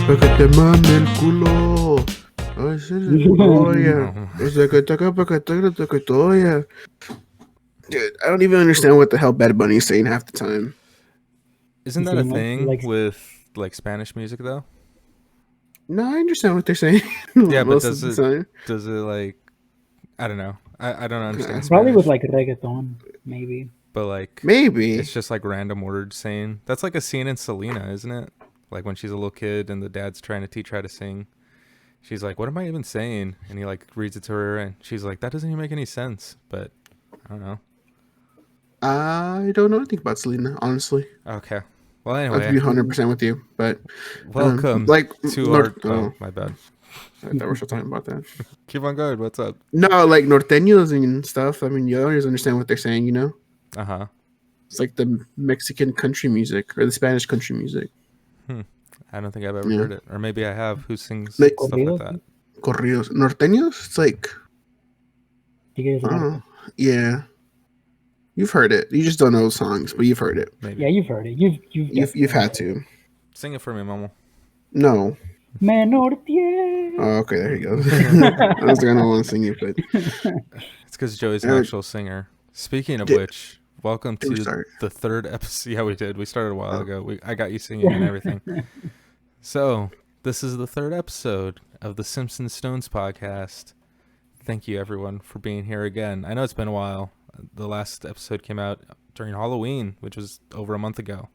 Porque te mame el culo. Ay, sí, Dude, I don't even understand what the hell Bad Bunny's saying half the time. Isn't that a thing with like Spanish music though? No, I understand what they're saying. Yeah, but most of the time. does it like I don't know. I don't understand Spanish. Probably with like reggaeton, maybe. But like Maybe it's just like random words saying. That's like a scene in Selena, isn't it? Like when she's a little kid and the dad's trying to teach her how to sing. She's like, "What am I even saying?" And he like reads it to her, and she's like, "That doesn't even make any sense." But I don't know. I don't know anything about Selena, honestly. Okay. Well, anyway, I'll be 100% with you, but welcome like to our. Oh, my bad. I thought we were still talking about that. Keep on going. What's up? No, like norteños and stuff. I mean, you always understand what they're saying, you know? Uh-huh. It's like the Mexican country music or the Spanish country music. I don't think I've ever heard it. Or maybe I have. Who sings Like, stuff like that? Corridos. Norteños? It's like... yeah. You've heard it. You just don't know songs, but you've heard it. Maybe. Yeah, you've heard it. You've had to. Sing it for me, Momo. No. Menortier. Oh, okay, there you go. I was gonna want to sing it, but it's because Joey's an actual singer. Speaking of which, welcome to the third episode. Yeah, we did. We started a while ago. I got you singing and everything. So this is the third episode of the Simps and Stones podcast. Thank you, everyone, for being here again. I know it's been a while. The last episode came out during Halloween, which was over a month ago,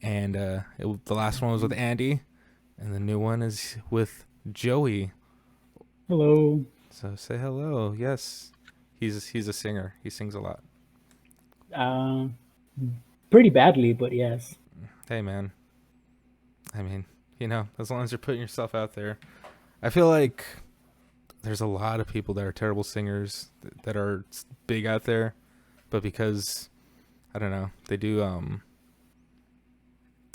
and the last one was with Andy. And the new one is with Joey. Hello. So say hello. Yes, he's a singer. He sings a lot. Pretty badly, but yes. Hey, man. I mean, as long as you're putting yourself out there. I feel like there's a lot of people that are terrible singers that are big out there, but because I don't know, they do.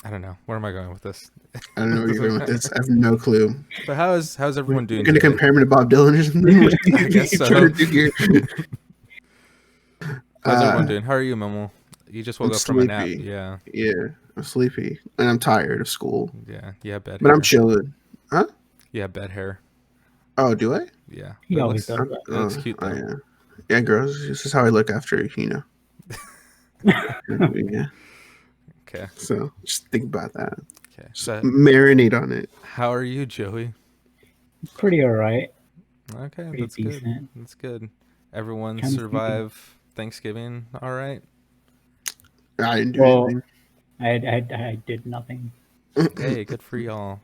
I don't know. Where am I going with this? I don't know where you're going with this. I have no clue. But how's everyone doing? You're going to compare me to Bob Dylan or something? I guess so. How's everyone doing? How are you, Momo? You just woke up from a nap. Yeah. Yeah, I'm sleepy. And I'm tired of school. Yeah, you have bad hair. But I'm chilling. Huh? You have bad hair. Oh, do I? Yeah. He always does that. It looks cute, though. Yeah, girls. This is how I look after, yeah. Okay. So just think about that. Okay. So marinate on it. How are you, Joey? Pretty all right. Okay, pretty that's decent. Good. That's good. Everyone survive Thanksgiving all right? I didn't do anything. I did nothing. Hey, good for y'all.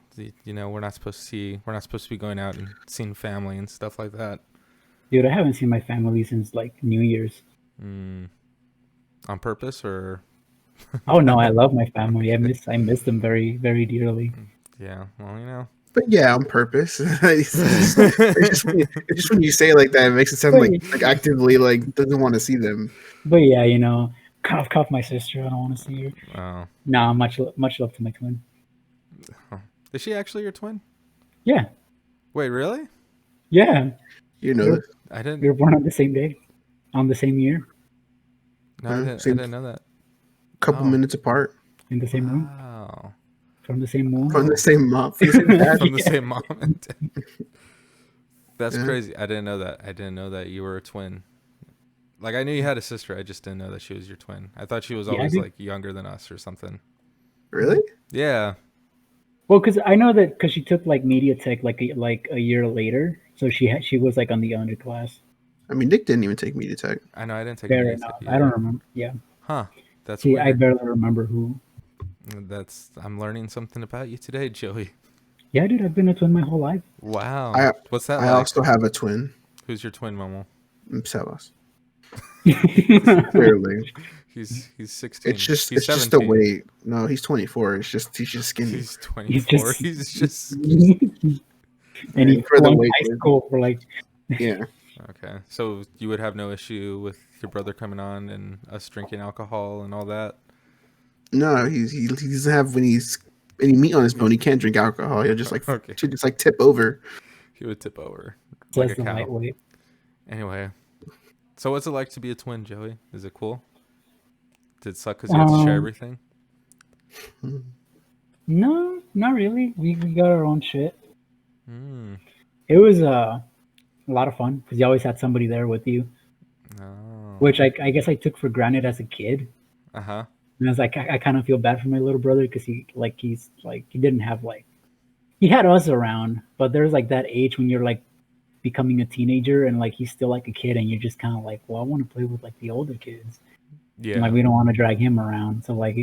We're not supposed to be going out and seeing family and stuff like that. Dude, I haven't seen my family since like New Year's. On purpose or? Oh no, I love my family. I miss them very, very dearly. Yeah, well, But yeah, on purpose. it's just when you say it like that, it makes it sound like actively like doesn't want to see them. But yeah, cough my sister. I don't want to see her. Oh. Nah, much love to my twin. Is she actually your twin? Yeah. Wait, really? Yeah. You know this. I didn't. We were born on the same day, on the same year. No, I didn't know that. Couple minutes apart. In the same room. Wow. From the same mom. From the same mom. From the same mom and dad. That's crazy. I didn't know that. I didn't know that you were a twin. Like, I knew you had a sister. I just didn't know that she was your twin. I thought she was always like younger than us or something. Really? Yeah. Well, because I know that because she took like media tech like a year later, so she was like on the underclass. I mean, Nick didn't even take media tech. I know I didn't take Fair media enough. tech. I don't remember. Yeah. Huh. That's See, weird. I barely remember who. I'm learning something about you today, Joey. Yeah, dude, I've been a twin my whole life. Wow. What's that I also have a twin. Who's your twin, Momo? Sebas. Clearly. He's 16. It's just he's 17. Just the weight. No, he's 24. He's just skinny. He's 24. He's just and he's for the going weight. high school for like. Yeah. Okay, so you would have no issue with your brother coming on and us drinking alcohol and all that? No, he doesn't have any meat on his bone. He can't drink alcohol. He'll just like tip over. He would tip over like a cow. Lightweight. Anyway, so what's it like to be a twin, Joey? Is it cool? Did it suck because you have to share everything? No, not really. We got our own shit. Mm. It was a lot of fun because you always had somebody there with you, Oh. which I guess I took for granted as a kid. Uh-huh. And I was like, I kind of feel bad for my little brother because he didn't have like he had us around, but there's like that age when you're like becoming a teenager and like he's still like a kid and you're just kind of like, well, I want to play with like the older kids. Yeah. And like we don't want to drag him around. So like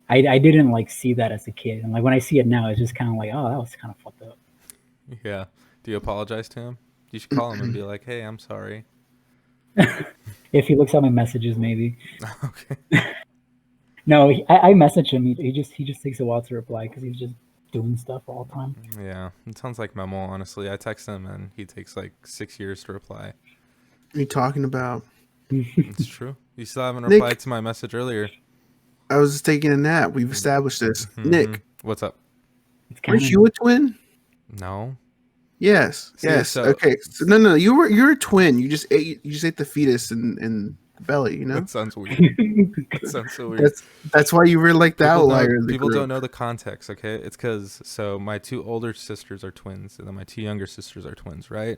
I didn't like see that as a kid. And like when I see it now, it's just kind of like, oh, that was kind of fucked up. Yeah. Do you apologize to him? You should call him and be like, "Hey, I'm sorry." If he looks at my messages, maybe. Okay. No, I message him. He just takes a while to reply because he's just doing stuff all the time. Yeah, it sounds like Memo. Honestly, I text him and he takes like 6 years to reply. What are you talking about? It's true. You still haven't Nick, replied to my message earlier. I was just taking a nap. We've established this. Mm-hmm. Nick, what's up? Weren't you a twin? No. Yes. See, yes. so, okay. So, no. You're a twin. You just ate the fetus in the belly. You know. That sounds weird. That sounds so weird. That's why you were like the outlier. People don't know the context. Okay, it's because my 2 older sisters are twins, and then my 2 younger sisters are twins, right?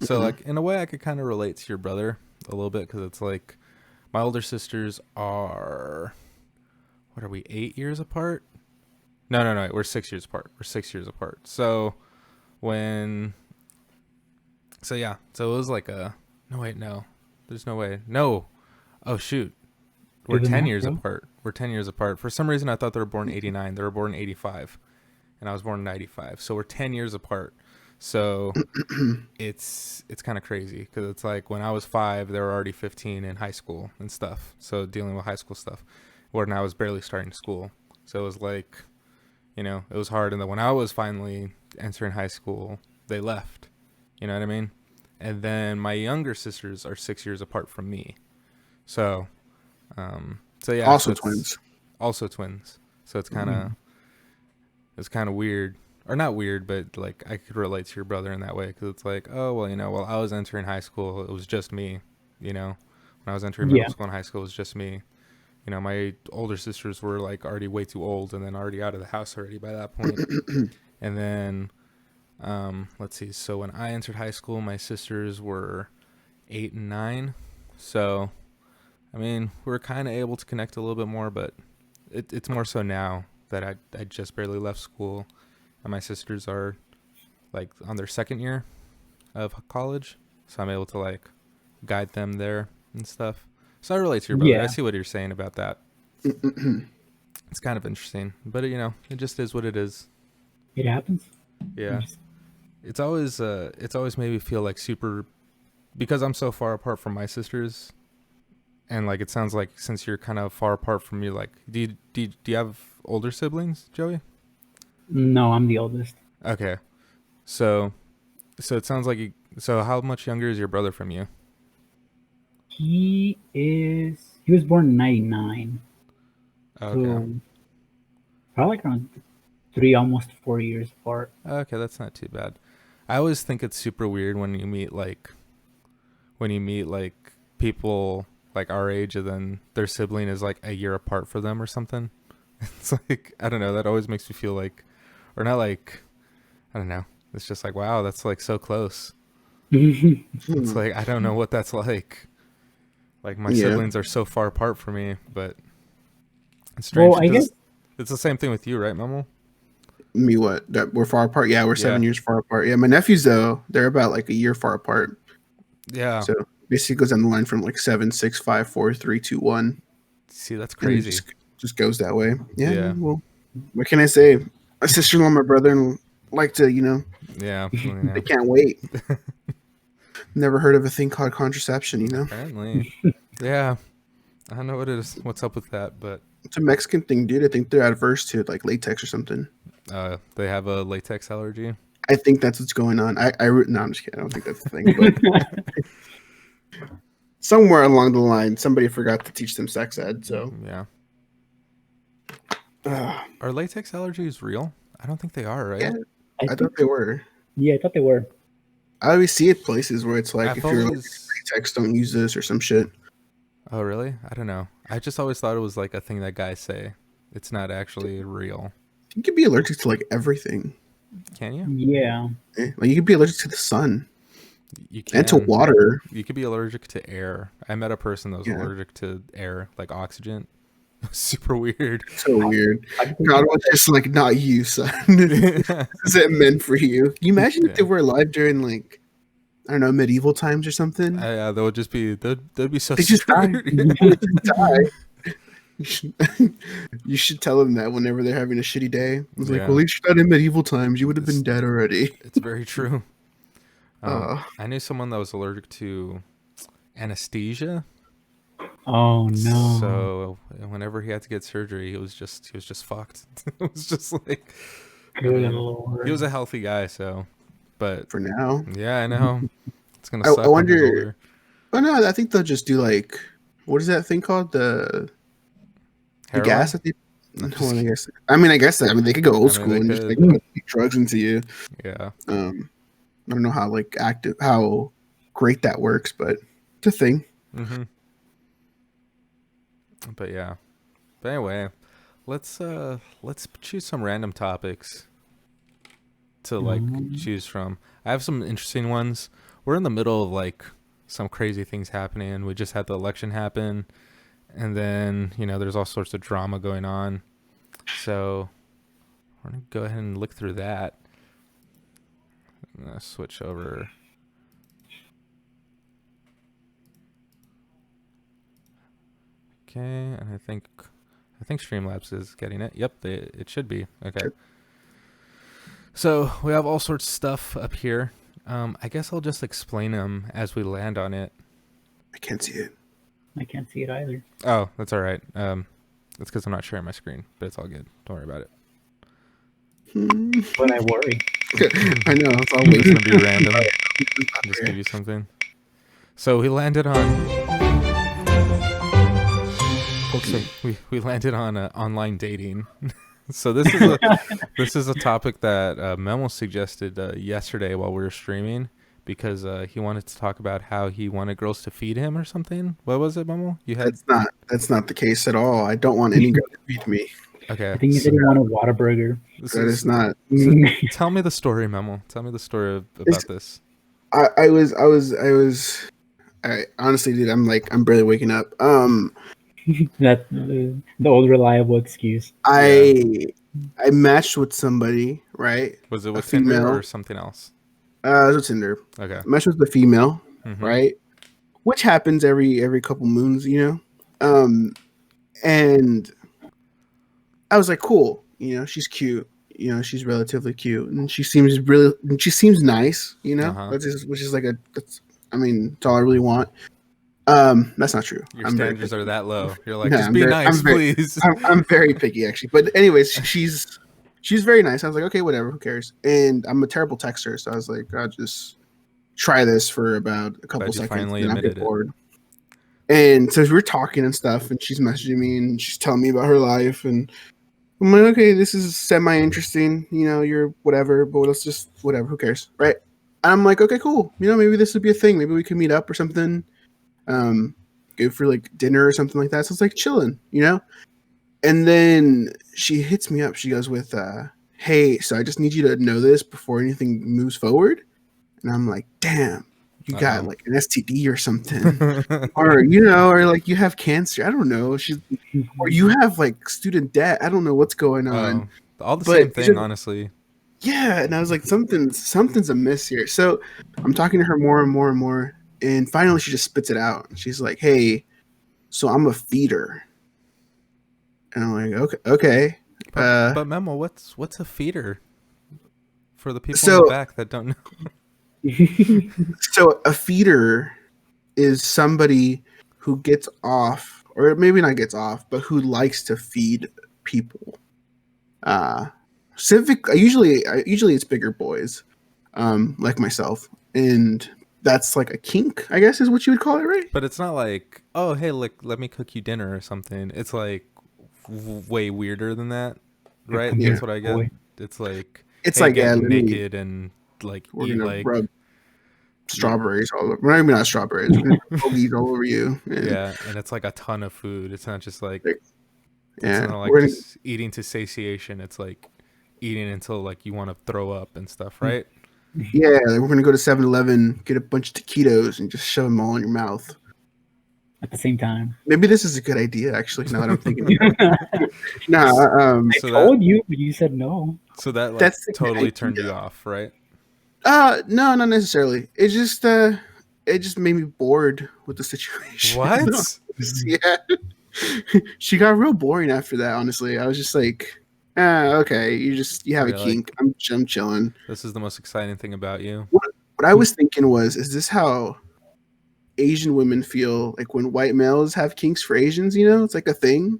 So like in a way, I could kind of relate to your brother a little bit because it's like my older sisters are, what are we, 8 years apart? No, we're 6 years apart. So yeah, so it was like there's no way. No. Oh shoot. We're 10 years apart. For some reason, I thought they were born in 89. They were born in 85. And I was born in 95. So we're 10 years apart. So it's kind of crazy because it's like when I was 5, they were already 15 in high school and stuff. So dealing with high school stuff. When I was barely starting school. So it was like, it was hard. And then when I was finally entering high school, they left. You know what I mean? And then my younger sisters are 6 years apart from me. So yeah. Also twins. So it's kind of weird, or not weird, but like I could relate to your brother in that way because it's like, oh well, while I was entering high school, it was just me. When I was entering middle school and high school, it was just me. My older sisters were like already way too old and then already out of the house already by that point. And then let's see. So when I entered high school, my sisters were 8 and 9. So I mean, we're kind of able to connect a little bit more, but it's more so now that I just barely left school, and my sisters are like on their 2nd year of college, so I'm able to like guide them there and stuff. So I relate to your brother. Yeah. I see what you're saying about that. It's kind of interesting, but it just is what it is. It happens. Yeah, it's always made me feel like super, because I'm so far apart from my sisters. And like it sounds like since you're kind of far apart from me, like do you have older siblings, Joey? No, I'm the oldest. Okay, so it sounds like so how much younger is your brother from you? He was born in 99. Okay. So probably like around 3, almost 4 years apart. Okay, that's not too bad. I always think it's super weird when you meet people like our age and then their sibling is like a year apart for them or something. It's like, I don't know, that always makes me feel like, or not like, I don't know, it's just like, wow, that's like so close. It's like, I don't know what that's like my siblings are so far apart from me, but it's strange. Well, I guess it's the same thing with you, right, Mamo? Me what? That we're far apart? Yeah, we're 7 years far apart. Yeah, my nephews though, they're about like a year far apart. Yeah. So basically goes on the line from like 7, 6, 5, 4, 3, 2, 1. See, that's crazy. Just goes that way. Yeah. Well, what can I say? My sister-in-law and my brother like to, Yeah. They can't wait. Never heard of a thing called contraception, Apparently. Yeah. I don't know what it is. What's up with that, but it's a Mexican thing, dude. I think they're adverse to like latex or something. They have a latex allergy. I think that's what's going on. No, I'm just kidding. I don't think that's the thing. But somewhere along the line, somebody forgot to teach them sex ed. So yeah. Are latex allergies real? I don't think they are, right? Yeah, I thought they were. Yeah, I thought they were. I always see it places where it's like, if you're like latex, don't use this or some shit. Oh, really? I don't know. I just always thought it was like a thing that guys say. It's not actually real. You could be allergic to like everything. Can you? Yeah. Like you could be allergic to the sun. You can. And to water. You could be allergic to air. I met a person that was Yeah. allergic to air, like oxygen. Super weird. So weird. God was just like, not you, son. This isn't meant for you. Can you imagine if they were alive during like, I don't know, medieval times or something? Yeah, they would just be, they'd be so They just die. screwed. They just die. You should tell them that whenever they're having a shitty day. It's like, well, at least you're not in medieval times. You would have been dead already. It's very true. I knew someone that was allergic to anesthesia. Oh no! So whenever he had to get surgery, he was just fucked. It was just like, Good Lord. He was a healthy guy, so. But for now, yeah, I know. It's gonna suck. I wonder. Oh no, I think they'll just do like, what is that thing called? The gas that they. I guess they could go old school and just like put drugs into you. Yeah. I don't know how great that works, but it's a thing. Mm-hmm. But yeah. But anyway, let's choose some random topics to like choose from. I have some interesting ones. We're in the middle of like some crazy things happening. We just had the election happen, and then there's all sorts of drama going on. So we're gonna go ahead and look through that. I'm gonna switch over. Okay, and I think Streamlabs is getting it. Yep, it should be. Okay. So we have all sorts of stuff up here. I guess I'll just explain them as we land on it. I can't see it. I can't see it either. Oh, that's all right. That's because I'm not sharing my screen, but it's all good. Don't worry about it. But I worry. I know. It's always going to be random. I'll just give you something. So we landed on... So we landed on online dating. So this is a topic that Memo suggested yesterday while we were streaming, because he wanted to talk about how he wanted girls to feed him or something. What was it, Memo? That's not the case at all. I don't want any girl to feed me. Okay. I think you said you want a Whataburger. That is not. So tell me the story, Memo. Tell me the story about this. I honestly, dude, I'm barely waking up. That the old reliable excuse. I matched with somebody, right? Was it with Tinder or something else? It was with Tinder. Okay. Matched with the female, right? Which happens every couple moons, and I was like, cool, she's cute, she's relatively cute, and she seems nice, which is like that's all I really want. That's not true. Your standards are that low. You're like, just be nice, please. I'm very picky, actually. But anyways, she's very nice. I was like, okay, whatever, who cares? And I'm a terrible texter, so I was like, I'll just try this for about a couple seconds. Finally admitted it. And so we're talking and stuff, and she's messaging me and she's telling me about her life, and I'm like, okay, this is semi-interesting. You're whatever, but let's just whatever, who cares, right? And I'm like, okay, cool. Maybe this would be a thing. Maybe we could meet up or something. Go for like dinner or something like that. So it's like chilling, And then she hits me up. She goes with, hey, so I just need you to know this before anything moves forward. And I'm like, damn, you got like an STD or something, or like you have cancer. I don't know. Or you have like student debt. I don't know what's going on. All the same thing, honestly. Yeah. And I was like, something's amiss here. So I'm talking to her more and more and more. And finally, she just spits it out. She's like, "Hey, so I'm a feeder." And I'm like, "Okay." But Memo, what's a feeder? For the people in the back that don't know. So a feeder is somebody who gets off, or maybe not gets off, but who likes to feed people. Usually it's bigger boys, like myself, and that's like a kink, I guess, is what you would call it, right? But it's not like, oh, hey, let me cook you dinner or something. It's like way weirder than that, right? Yeah. That's what I get. It's like, get naked and like we're eat gonna like rub strawberries all over. Maybe not strawberries. We're gonna rub Pokies all over you. Yeah, and it's like a ton of food. It's not just like, yeah, it's not like just eating to satiation. It's like eating until like you want to throw up and stuff, right? Yeah, like we're gonna go to 7-Eleven, get a bunch of taquitos, and just shove them all in your mouth at the same time. Maybe this is a good idea, actually. Now that I'm thinking. I told you, but you said no. So that like totally turned you off, right? No, not necessarily. It just made me bored with the situation. What? Yeah. She got real boring after that, honestly. I was just like, okay, you have a kink. I'm chilling. This is the most exciting thing about you. What I was thinking was, is this how Asian women feel like when white males have kinks for Asians? You know, it's like a thing.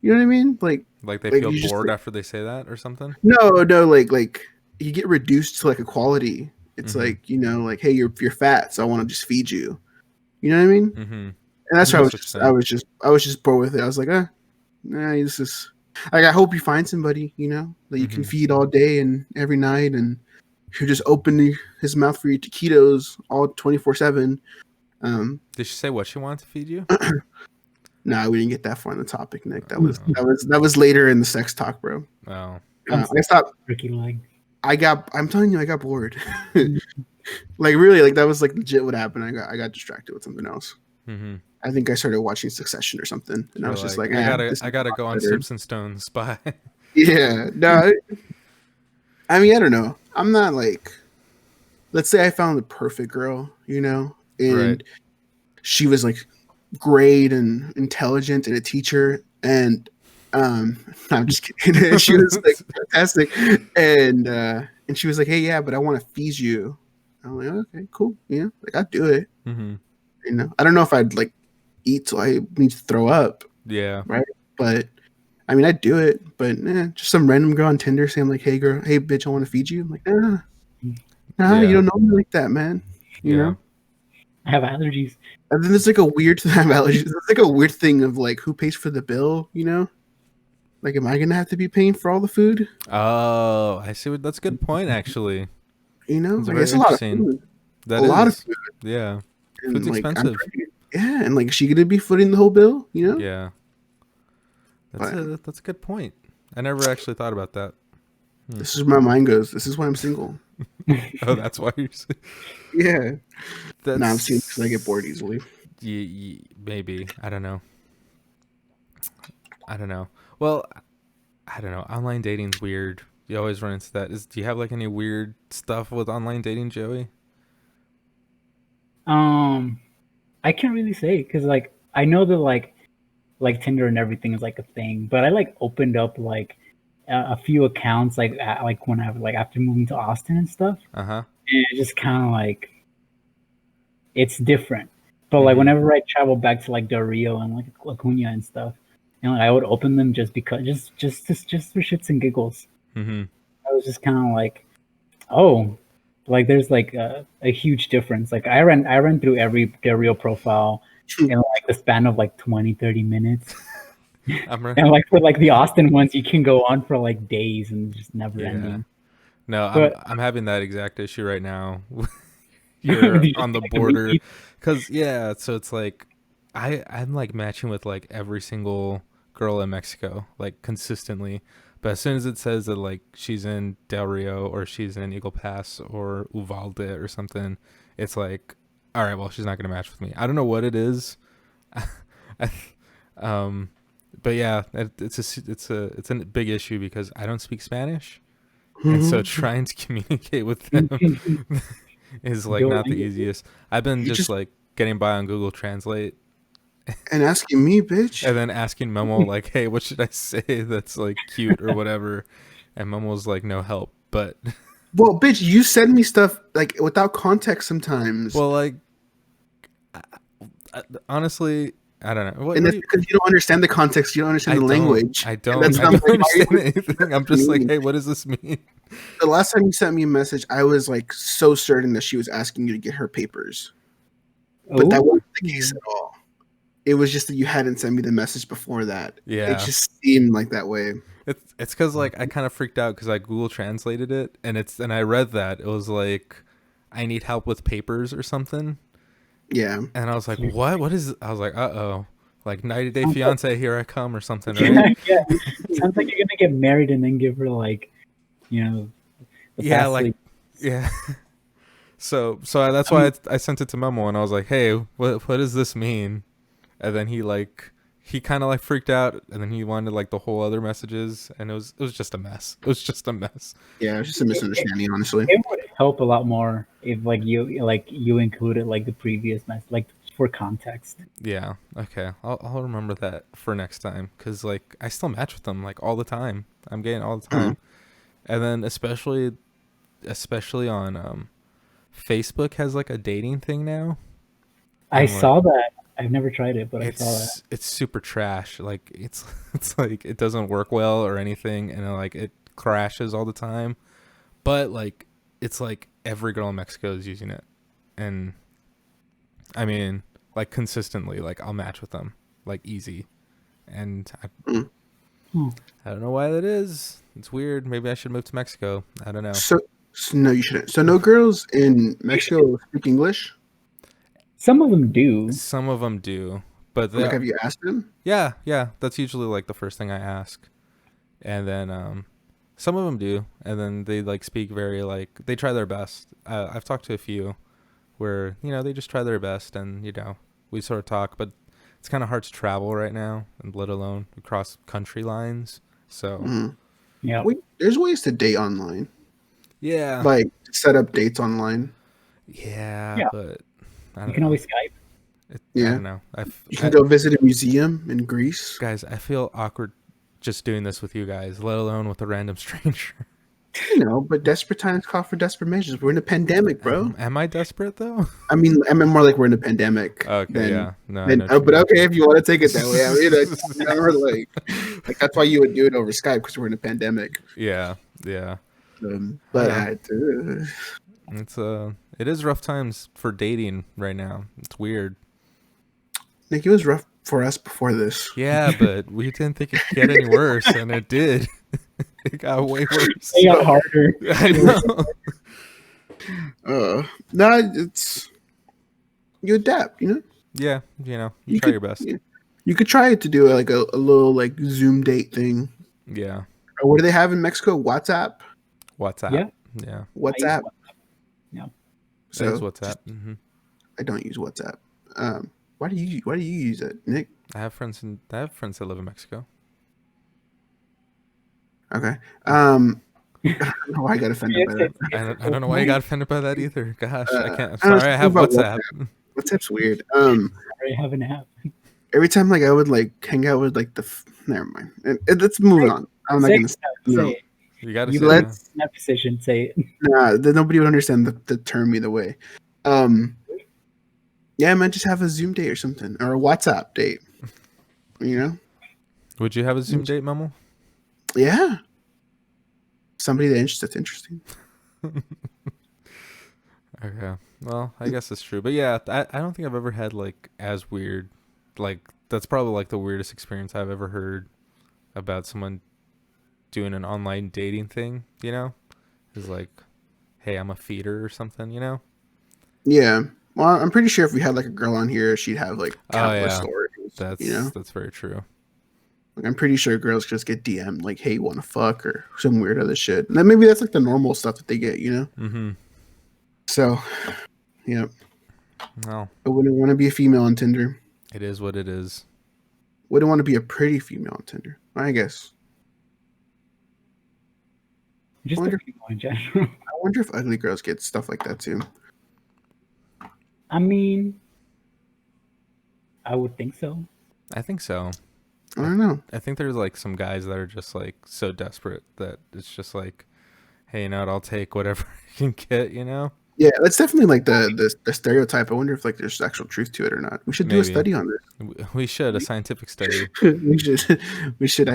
You know what I mean? Like they feel bored after they say that or something? No, like you get reduced to like equality. It's like, you know, like, hey, you're fat, so I want to just feed you. You know what I mean? Mm-hmm. And that's why I was just bored with it. I was like, this is like, I hope you find somebody, you know, that you can feed all day and every night, and he'll just open his mouth for your taquitos all 24/7. Did she say what she wanted to feed you? No, we didn't get that far in the topic, Nick. That was later in the sex talk, bro. Oh, I stopped. I'm telling you, I got bored. Like really, like that was like legit what happened. I got distracted with something else. Mm-hmm. I think I started watching Succession or something, and I was just like, I gotta go on Simps and Stones. Bye. Yeah, no. I mean, I don't know. I'm not like. Let's say I found the perfect girl, you know, and she was like great and intelligent and a teacher, and I'm just kidding. She was like fantastic, and she was like, hey, yeah, but I want to feed you. I'm like, okay, cool, yeah, like I'd do it. Mm-hmm. You know, I don't know if I'd like eat till I need to throw up. Yeah, right. But I mean, I'd do it. But just some random girl on Tinder saying like, hey, girl, hey, bitch, I want to feed you. I'm like, you don't know me like that, man. You know. I have allergies. And then there's like a weird allergies. It's like a weird thing of like who pays for the bill, you know? Like, am I gonna have to be paying for all the food? Oh, I see. That's a good point, actually. You know, like it's a lot of food. A lot of food. Yeah, and food's expensive. And like, is she gonna be footing the whole bill? You know? Yeah. That's a good point. I never actually thought about that. This is where my mind goes. This is why I'm single. Oh, that's why you're Yeah. No, I'm single because I get bored easily. Maybe. I don't know. Well, I don't know. Online dating's weird. You always run into that. Do you have like any weird stuff with online dating, Joey? I can't really say because like I know that like Tinder and everything is like a thing, but I like opened up like a few accounts like when I like after moving to Austin and stuff. And it's just kind of like it's different. But like whenever I travel back to like Del Rio and like La Cunha and stuff, and like I would open them just because just for shits and giggles. I was just kind of like, oh, like there's like a huge difference. Like I ran through every Del Rio profile in like the span of like 20-30 minutes. And like for like the Austin ones, you can go on for like days and just never ending. No, I'm having that exact issue right now. You're on the border because so it's like I'm like matching with like every single girl in Mexico like consistently, but as soon as it says that like she's in Del Rio or she's in Eagle Pass or Uvalde or something, it's like, all right, well, she's not gonna match with me. I don't know what it is. But yeah, it's a big issue because I don't speak Spanish, and so trying to communicate with them is like not the easiest. I've been just like getting by on Google Translate and asking me, bitch, and then asking Momo like, hey, what should I say that's like cute or whatever, and Momo's like, no help. But well, bitch, you send me stuff like without context sometimes. Well, like honestly, I don't know. And that's because you don't understand the context. You don't understand the language. I don't understand anything. I'm just like, hey, what does this mean? The last time you sent me a message, I was like so certain that she was asking you to get her papers. But that wasn't the case at all. It was just that you hadn't sent me the message before that. Yeah. It just seemed like that way. It's because like I kind of freaked out because I Google translated it and I read that it was like I need help with papers or something. Yeah. And I was like, what? What is... I was like, uh-oh. Like 90 Day Fiance, here I come or something, right? Yeah. Sounds like you're going to get married and then give her like you know, the Yeah, past like, sleep. yeah. So that's why I sent it to Memo, and I was like, "Hey, what does this mean?" And then he kind of like freaked out, and then he wanted like the whole other messages, and it was just a mess. It was just a mess. Yeah, it was just a misunderstanding, honestly. It would help a lot more if you included like the previous mess, like for context. Yeah. Okay. I'll remember that for next time, because like I still match with them like all the time. I'm getting all the time, and then especially on Facebook has like a dating thing now. I And like saw that. I've never tried it, but I saw that. it's super trash. Like it's like it doesn't work well or anything, and it crashes all the time. But like it's like every girl in Mexico is using it, and I mean like consistently. Like I'll match with them like easy, and I don't know why that is. It's weird. Maybe I should move to Mexico. I don't know. So no, you shouldn't. So no girls in Mexico speak English. Some of them do. Some of them do, but Like, have you asked them? yeah. That's usually like the first thing I ask, and then some of them do, and then they like speak very like they try their best. I've talked to a few where they just try their best, and we sort of talk, but it's kind of hard to travel right now, and let alone across country lines. So Yeah, there's ways to date online. yeah, Like set up dates online. yeah. But you can always Skype. I Yeah. don't know. You can go visit a museum in Greece. Guys, I feel awkward just doing this with you guys, let alone with a random stranger. But desperate times call for desperate measures. We're in a pandemic, bro. Am I desperate though? I mean more like we're in a pandemic. Okay, yeah. No, but okay, if you want to take it that way, I mean, never like that's why you would do it over Skype, because we're in a pandemic. Yeah. But it is rough times for dating right now. It's weird. Nick, it was rough for us before this. Yeah, but we didn't think it could get any worse, and it did. It got way worse. It got harder. I know. It's you adapt, Yeah, you try your best. You could try to do like a little like Zoom date thing. Yeah. Or what do they have in Mexico? WhatsApp. WhatsApp. Yeah. WhatsApp. Yeah. So WhatsApp. I don't use WhatsApp. Why do you use it, Nick? I have friends that live in Mexico. Okay. I don't know why I got offended by that. I don't know why you got offended by that either. Gosh, I can't. I'm sorry, I have WhatsApp. WhatsApp's weird. I have an app. Every time like I would like hang out with like never mind. Let's move on. I'm not gonna say it. You gotta say it. Snap decision. Say it. Nah, nobody would understand the term either way. Yeah, man, just have a Zoom date or something, or a WhatsApp date. Would you have a Zoom date, Memo? Yeah. Somebody that's interesting. Okay. Well, I guess that's true. But yeah, I don't think I've ever had like as weird, like that's probably like the weirdest experience I've ever heard about someone doing an online dating thing, is like, hey, I'm a feeder or something, Yeah. Well, I'm pretty sure if we had like a girl on here, she'd have like countless stories. That's very true. Like, I'm pretty sure girls just get DM'd like, "Hey, you want to fuck?" or some weird other shit. And then maybe that's like the normal stuff that they get, So, yeah. Well, I wouldn't want to be a female on Tinder. It is what it is. Wouldn't want to be a pretty female on Tinder, I guess. Just a female in general. I wonder if ugly girls get stuff like that too. I mean, I would think so. I think so. I don't know. I think there's like some guys that are just like so desperate that it's just like, hey, I'll take whatever I can get, Yeah, that's definitely like the stereotype. I wonder if like there's actual truth to it or not. We should do a study on this. We should, a scientific study. We should.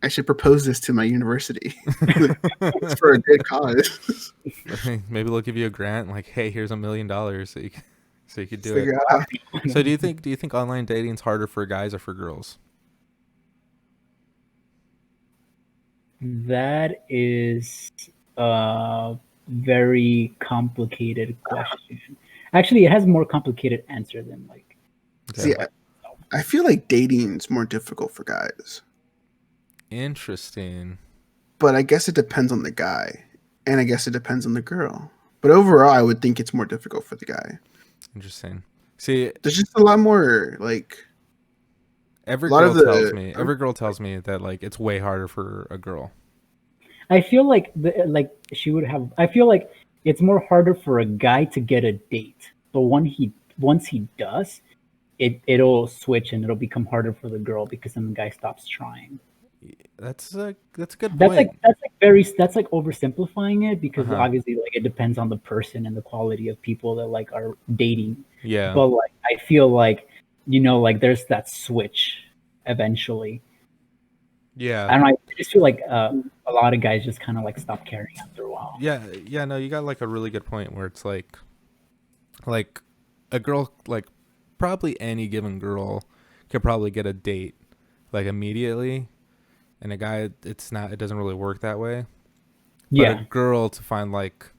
I should propose this to my university. It's for a good cause. Maybe they'll give you a grant, like, hey, here's $1 million so you could do Figure it. Out. So do you think online dating is harder for guys or for girls? That is a very complicated question. Actually, it has a more complicated answer than like. Okay. See, I feel like dating is more difficult for guys. Interesting. but I guess it depends on the guy, and I guess it depends on the girl. But overall, I would think it's more difficult for the guy. Interesting. See, there's just a lot more like. Every girl tells me that like it's way harder for a girl. I feel like she would have. I feel like it's more harder for a guy to get a date, but once he does, it'll switch and it'll become harder for the girl because then the guy stops trying. That's a good point. That's like oversimplifying it because obviously like it depends on the person and the quality of people that like are dating. Yeah. But like I feel like like there's that switch eventually. Yeah. I don't know. I just feel like a lot of guys just kind of like stop caring after a while. Yeah. No, you got like a really good point where it's like a girl, like probably any given girl could probably get a date like immediately, and a guy, it doesn't really work that way. But a girl to find like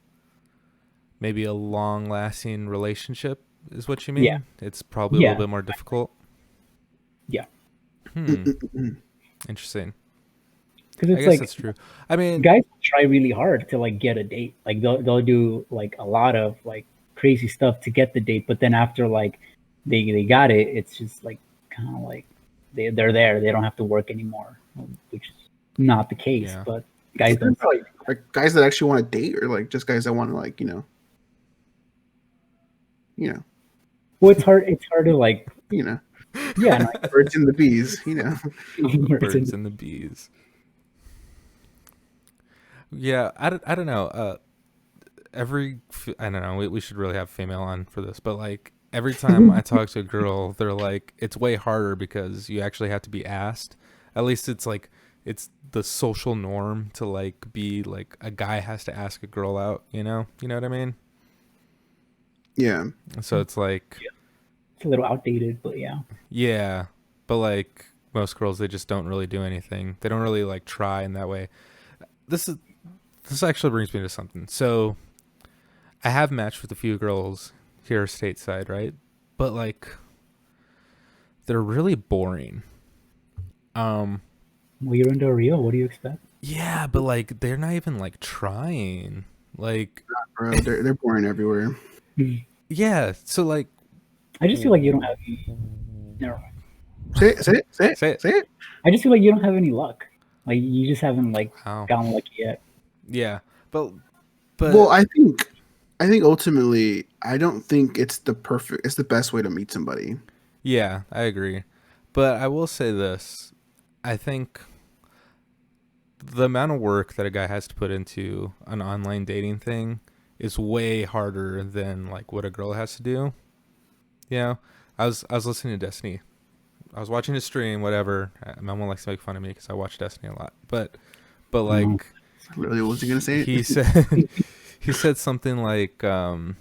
maybe a long lasting relationship is what you mean? Yeah. It's probably a little bit more difficult. Yeah. Interesting. Because I guess that's true. I mean, guys try really hard to like get a date. Like they'll do like a lot of like crazy stuff to get the date, but then after like they got it, it's just like kind of like they're there. They don't have to work anymore, which is not the case. Yeah. But guys don't like guys that actually want to date, or like just guys that want to like Well, it's hard. It's hard to like Yeah, like, birds and the bees. Birds and the bees. Yeah, I don't know. I don't know. We should really have female on for this, but like every time I talk to a girl, they're like, it's way harder because you actually have to be asked. At least it's like it's the social norm to like be like a guy has to ask a girl out. You know what I mean? Yeah. So it's like it's a little outdated, but yeah. Yeah, but like most girls, they just don't really do anything. They don't really like try in that way. This actually brings me to something. So I have matched with a few girls here stateside, right? But like they're really boring. Well, you're into Rio. What do you expect? Yeah, but like they're not even like trying. Like bro, they're boring everywhere. Yeah, so like I just feel like you don't have never mind. Say it. I just feel like you don't have any luck. Like you just haven't like gotten lucky yet. Yeah, but well, I think ultimately, I don't think it's the best way to meet somebody. Yeah, I agree. But I will say this. I think the amount of work that a guy has to put into an online dating thing is way harder than like what a girl has to do. You know, I was listening to Destiny. I was watching his stream, whatever. My mom likes to make fun of me because I watch Destiny a lot. But like, literally, what was he gonna say? He said something like, what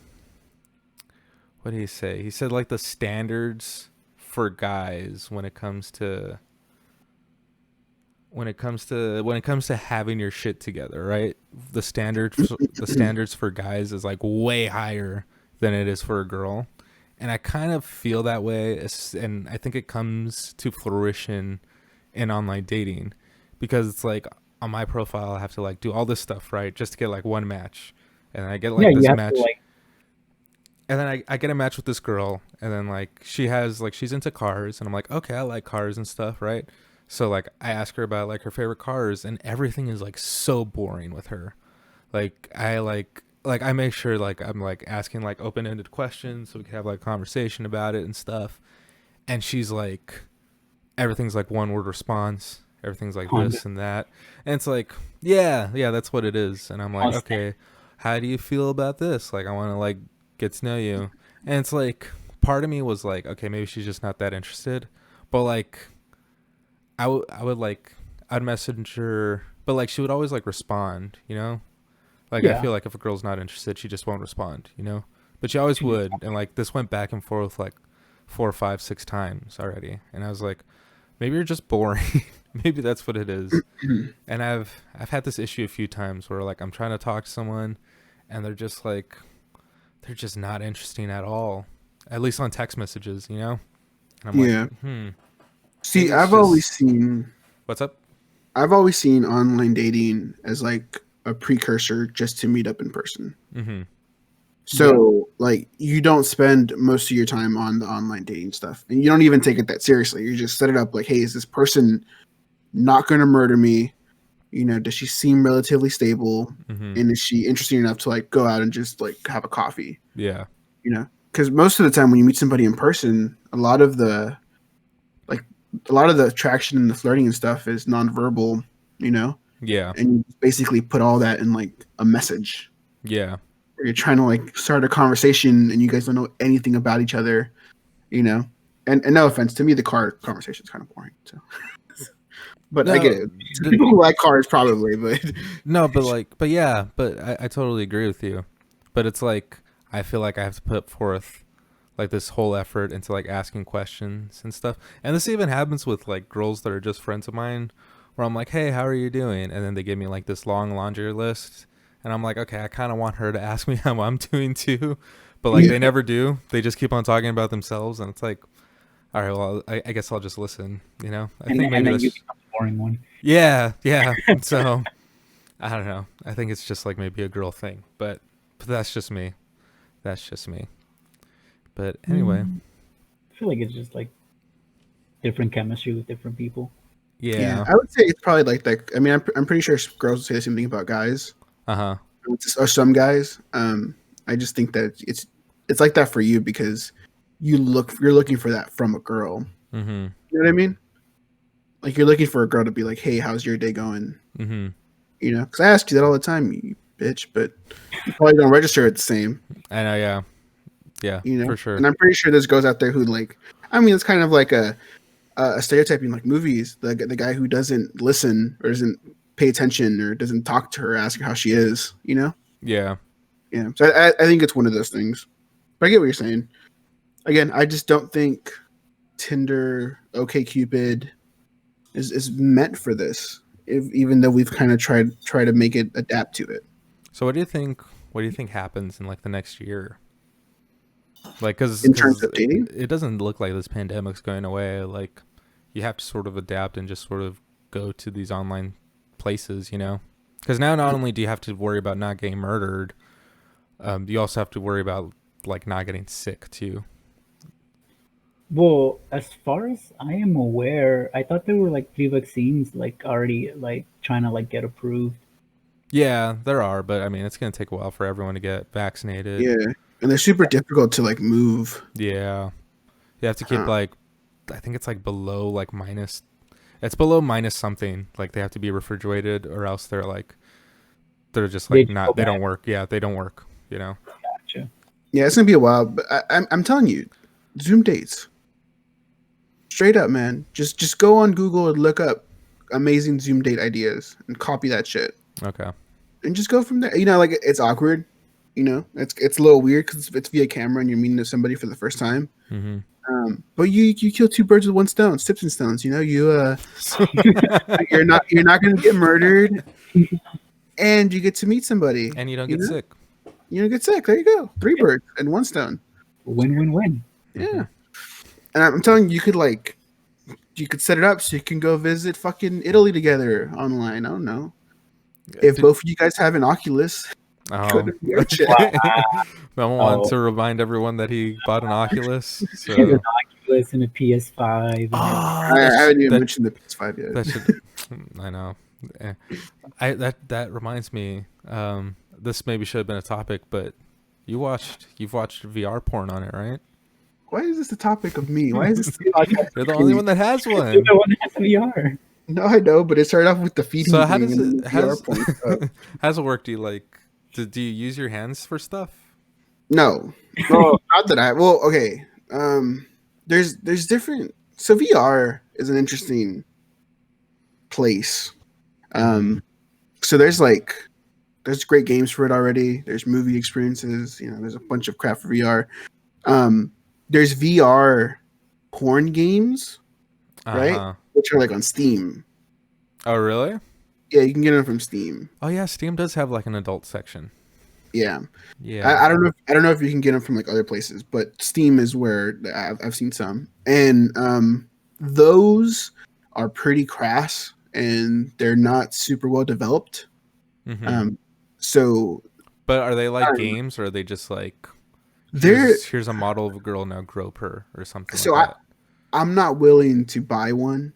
did he say? He said like the standards for guys when it comes to having your shit together, right? The standards for guys is like way higher than it is for a girl. And I kind of feel that way, and I think it comes to fruition in online dating because it's like on my profile I have to like do all this stuff, right, just to get like one match, and I get like this match, and then I get a match with this girl, and then like she's into cars, and I'm like, okay, I like cars and stuff, right? So like I ask her about like her favorite cars, and everything is like so boring with her. Like I make sure like I'm like asking like open-ended questions so we can have like a conversation about it and stuff. And she's like, everything's like one word response. Everything's like this and that. And it's like, yeah, that's what it is. And I'm like, okay, how do you feel about this? Like, I want to like get to know you. And it's like, part of me was like, okay, maybe she's just not that interested. But like, I'd message her, but like she would always like respond, you know? Like, I feel like if a girl's not interested, she just won't respond, you know? But she always would. And, like, this went back and forth, like, 4, 5, 6 times already. And I was like, maybe you're just boring. Maybe that's what it is. And I've had this issue a few times where, like, I'm trying to talk to someone, and they're just, like, they're just not interesting at all. At least on text messages, you know? And I'm like, See, I've always seen... What's up? I've always seen online dating as like a precursor just to meet up in person. Mm-hmm. So like you don't spend most of your time on the online dating stuff, and you don't even take it that seriously. You just set it up like, hey, is this person not going to murder me? You know, does she seem relatively stable? Mm-hmm. And is she interesting enough to like go out and just like have a coffee? Yeah. You know, because most of the time when you meet somebody in person, a lot of the attraction and the flirting and stuff is nonverbal. You know, Yeah. and you basically put all that in like a message. Yeah. Where you're trying to like start a conversation and you guys don't know anything about each other. You know, and no offense to me, the car conversation is kind of boring. So. But no, I get it. People who like cars probably, but no, but I totally agree with you. But it's like I feel like I have to put forth like this whole effort into like asking questions and stuff. And this even happens with like girls that are just friends of mine, where I'm like, "Hey, how are you doing?" And then they give me like this long laundry list, and I'm like, "Okay, I kind of want her to ask me how I'm doing too," but like they never do. They just keep on talking about themselves, and it's like, all right, well, I guess I'll just listen. You know, I think maybe that's you become the boring one. Yeah. So I don't know. I think it's just like maybe a girl thing, but that's just me. But anyway, I feel like it's just like different chemistry with different people. Yeah. I would say it's probably like that. I mean, I'm pretty sure girls say the same thing about guys. Or some guys. I just think that it's like that for you because you're looking for that from a girl. Mm-hmm. You know what I mean? Like you're looking for a girl to be like, "Hey, how's your day going?" Mm-hmm. You know, because I ask you that all the time, you bitch, but you probably don't register it the same. I know, yeah, you know, for sure. And I'm pretty sure there's girls out there who like. I mean, it's kind of like a stereotype in like movies. The guy who doesn't listen or doesn't pay attention or doesn't talk to her, ask her how she is. You know? Yeah. So I think it's one of those things. But I get what you're saying. Again, I just don't think Tinder, OkCupid is meant for this. Even though we've kind of tried to make it adapt to it. So what do you think happens in like the next year? Like, because in terms of dating, it doesn't look like this pandemic's going away. Like, you have to sort of adapt and just sort of go to these online places, you know? Because now not only do you have to worry about not getting murdered, you also have to worry about like not getting sick too. Well, as far as I am aware, I thought there were like 3 vaccines like already like trying to like get approved. Yeah, there are, but I mean, it's going to take a while for everyone to get vaccinated. Yeah, and they're super difficult to like move. Yeah, you have to keep like, I think it's like below like minus. It's below minus something. Like they have to be refrigerated, or else they're just like they don't work. Yeah, they don't work. You know. Gotcha. Yeah, it's gonna be a while, but I'm telling you, Zoom dates. Straight up, man. Just go on Google and look up amazing Zoom date ideas and copy that shit. Okay. And just go from there. You know, like it's awkward. You know, it's a little weird because it's via camera and you're meeting somebody for the first time. Mm-hmm. But you kill 2 birds with 1 stone. Simps and Stones. You know, you're not gonna get murdered, and you get to meet somebody, and you don't get sick. You don't get sick. There you go. 3 birds and 1 stone. Win-win-win. Yeah. Mm-hmm. And I'm telling you, you could set it up so you can go visit fucking Italy together online. I don't know. If both of you guys have an Oculus, I want to remind everyone that he bought an Oculus. So. An Oculus and a PS5. I haven't even mentioned the PS5 yet. That should, I know. That reminds me. This maybe should have been a topic, but you've watched VR porn on it, right? Why is this the topic of me? Why is this? You're the only one that has one. You're the one that has VR. No, I know, but it started off with the feeding. So how does it? How does it work? Do you use your hands for stuff? No, well, not that I. Well, okay. There's different. So VR is an interesting place. So there's great games for it already. There's movie experiences. You know, there's a bunch of crap for VR. There's VR porn games, right? Which are like on Steam. Oh, really? Yeah, you can get them from Steam. Oh, yeah, Steam does have like an adult section. Yeah. I don't know if you can get them from like other places, but Steam is where I've seen some, and those are pretty crass and they're not super well developed. Mm-hmm. So, but are they like games, or are they just like here's a model of a girl, now grope her or something so like that? I'm not willing to buy one.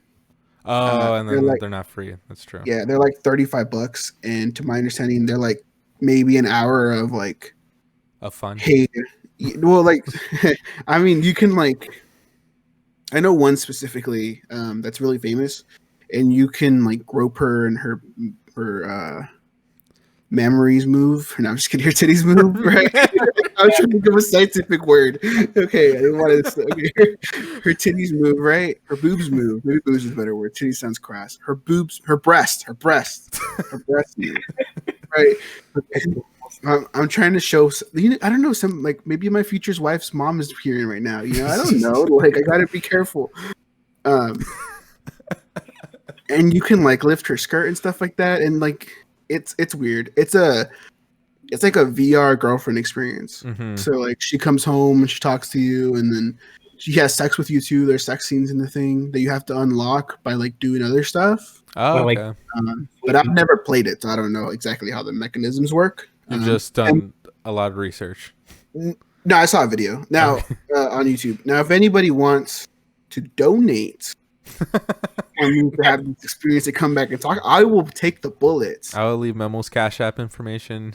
Oh, and then like, they're not free. That's true. Yeah, they're like $35, and to my understanding, they're like maybe an hour of like of fun. Hey, well, like, I mean, you can like, I know one specifically that's really famous, and you can like grope her and her memories move. No, I'm just kidding. Her titties move, right? I was trying to think of a scientific word. Okay, I didn't want to. Okay. Her titties move, right? Her boobs move. Maybe boobs is a better word. Titties sounds crass. Her boobs, her breast move, right? I'm trying to show. I don't know. Some like maybe my future's wife's mom is hearing right now. I don't know. Like I gotta be careful. And you can like lift her skirt and stuff like that, and like it's weird. It's like a VR girlfriend experience. Mm-hmm. So like she comes home and she talks to you, and then she has sex with you too. There's sex scenes in the thing that you have to unlock by like doing other stuff. Oh, okay. But I've never played it, so I don't know exactly how the mechanisms work. You've just done a lot of research. No, I saw a video now on YouTube. Now, if anybody wants to donate and you have this experience to come back and talk, I will take the bullets. I will leave Memo's Cash App information.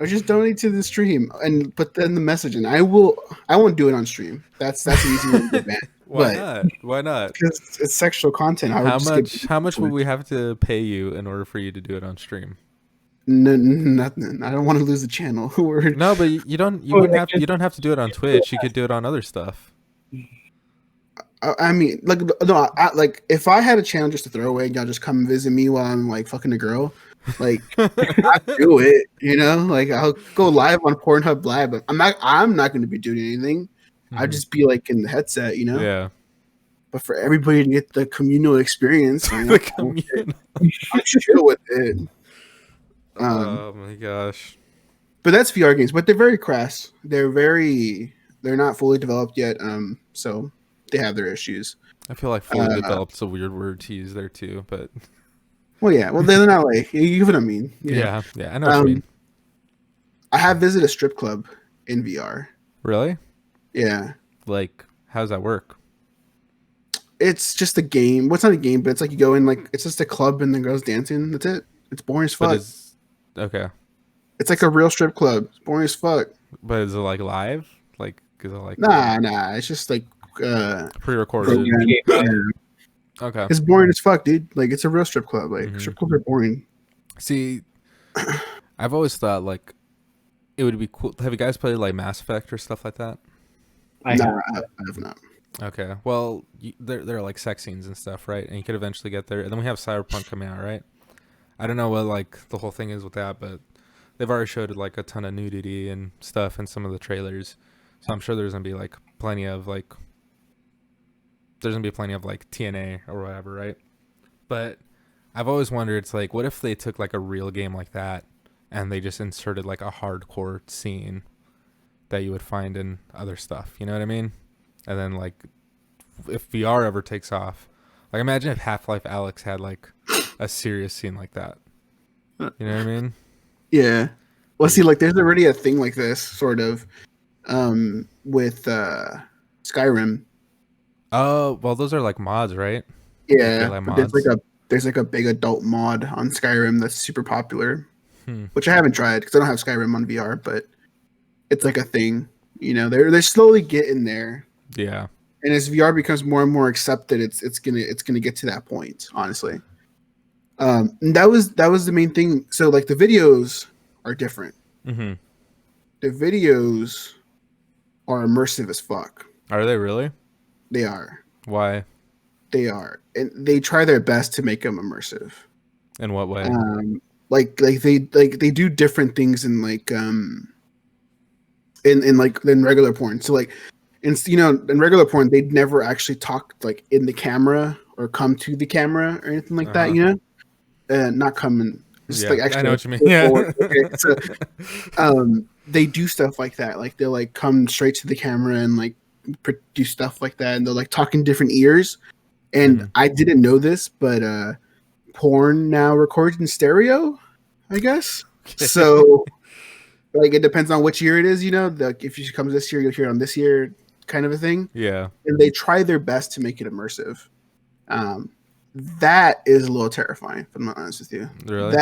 Or just donate to the stream and put in the message, and I won't do it on stream. That's an easy one to ban. Why not? Because it's sexual content. How much would we have to pay you in order for you to do it on stream? No, nothing. I don't want to lose the channel. No, but you don't have to do it on Twitch. You could do it on other stuff. I mean, like, no, like if I had a channel just to throw away, and y'all just come visit me while I'm like fucking a girl, like I do it, like I'll go live on Pornhub Live, but I'm not going to be doing anything. Mm-hmm. I'd just be like in the headset, Yeah. But for everybody to get the communal experience, I'll chill with it. Oh my gosh! But that's VR games, but they're very crass. They're not fully developed yet. So they have their issues. I feel like fully developed's a weird word to use there too, but. Well, yeah. Well, they're not like you know what I mean. Yeah, I know what you mean. I have visited a strip club in VR. Really? Yeah. Like, how does that work? It's just a game. Well, it's not a game, but it's like you go in, like it's just a club and the girls dancing. That's it. It's boring as fuck. Okay. It's like a real strip club. It's boring as fuck. But is it like live? Like, is it like Nah. It's just like pre-recorded. Yeah. Okay. It's boring as fuck, dude. Like it's a real strip club. Like strip clubs are boring. See, I've always thought like it would be cool. Have you guys played like Mass Effect or stuff like that? I have not. Okay. Well, there are like sex scenes and stuff, right? And you could eventually get there. And then we have Cyberpunk coming out, right? I don't know what like the whole thing is with that, but they've already showed like a ton of nudity and stuff in some of the trailers. So I'm sure there's gonna be like plenty of like TNA or whatever, right? But I've always wondered, it's like, what if they took like a real game like that and they just inserted like a hardcore scene that you would find in other stuff, you know what I mean? And then like if VR ever takes off, like imagine if Half-Life Alyx had like a serious scene like that. You know what I mean? Yeah. Well, see, like there's already a thing like this sort of with Skyrim. Oh, well, those are like mods, right? Yeah, like but mods. there's like a big adult mod on Skyrim that's super popular, which I haven't tried because I don't have Skyrim on VR, but it's like a thing. They're slowly getting there. Yeah. And as VR becomes more and more accepted, it's gonna get to that point, honestly. And that was the main thing. So like the videos are different. Mm-hmm. The videos are immersive as fuck. Are they really? They are. Why? They are, and they try their best to make them immersive. In what way? Like they do different things in like in regular porn. So like in regular porn they'd never actually talk like in the camera or come to the camera or anything like that. Not coming. Just like actually, I know what you mean. Yeah. Okay, so, they do stuff like that. Like they'll like come straight to the camera and like do stuff like that, and they'll like talk in different ears. And I didn't know this, but porn now records in stereo, I guess. So like it depends on which year it is, you know. If she comes this year, you'll hear it on this year, kind of a thing. Yeah. And they try their best to make it immersive. That is a little terrifying, if I'm not honest with you. Really?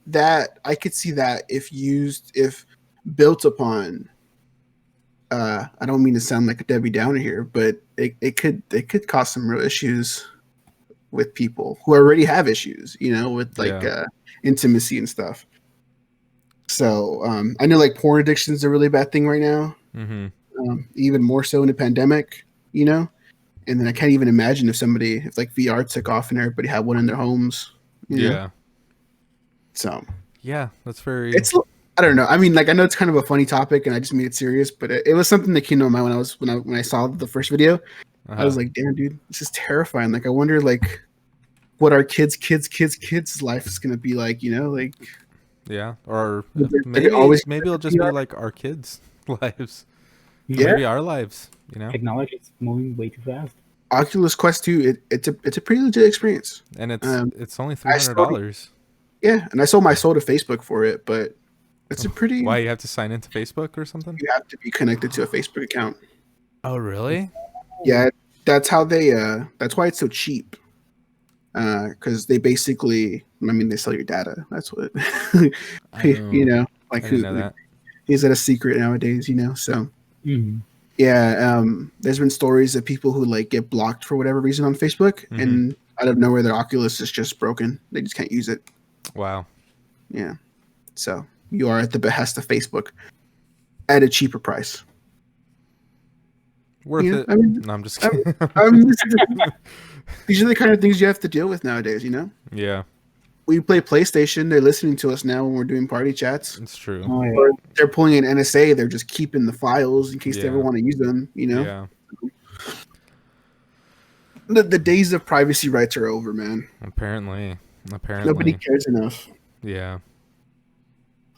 That I could see that if built upon. I don't mean to sound like a Debbie Downer here, but it could cause some real issues with people who already have issues, you know, with like intimacy and stuff. So I know like porn addiction is a really bad thing right now, even more so in the pandemic, you know. And then I can't even imagine if like VR took off and everybody had one in their homes. You know? So yeah, that's very. I don't know. I mean, like I know it's kind of a funny topic, and I just made it serious, but it was something that came to my mind when I saw the first video. I was like, damn, dude, this is terrifying. Like, I wonder like what our kids' life is gonna be like. You know, like. Yeah, or maybe it'll just be like our kids' lives. Yeah. Maybe our lives, you know. Technology is moving way too fast. Oculus Quest 2, it's a pretty legit experience. And it's only $300. Yeah, and I sold my soul to Facebook for it, but it's a pretty... Why, you have to sign into Facebook or something? You have to be connected to a Facebook account. Oh, really? Yeah, that's how that's why it's so cheap. Because they basically... I mean, they sell your data. That's what... you know, like is that a secret nowadays, you know? So... Yeah, there's been stories of people who like get blocked for whatever reason on Facebook, and out of nowhere their Oculus is just broken. They just can't use it. Wow. Yeah. So you are at the behest of Facebook at a cheaper price. Worth it. I mean, no, I'm just kidding. These are the kind of things you have to deal with nowadays, you know? Yeah. We play PlayStation. They're listening to us now when we're doing party chats. It's true. Oh, yeah. Or they're pulling an NSA. They're just keeping the files in case they ever want to use them, you know? Yeah. The days of privacy rights are over, man. Apparently. Nobody cares enough. Yeah.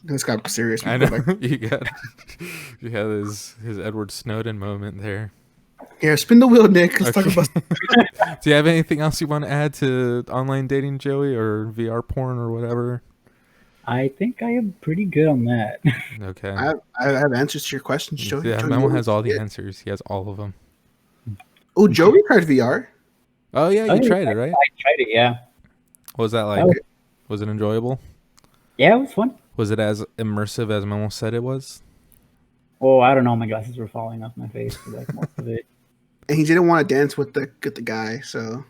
This got serious. I know. you had his Edward Snowden moment there. Yeah, spin the wheel, Nick. Let's talk about... Do you have anything else you want to add to online dating, Joey, or VR porn or whatever? I think I am pretty good on that. Okay. I have answers to your questions, Joey. Yeah, Memo has all the answers. He has all of them. Oh, Joey tried VR. Oh, yeah, you tried it, right? I tried it, yeah. What was that like? Was it enjoyable? Yeah, it was fun. Was it as immersive as Memo said it was? Oh, I don't know. My glasses were falling off my face for like most of it. And he didn't want to dance with the guy, so.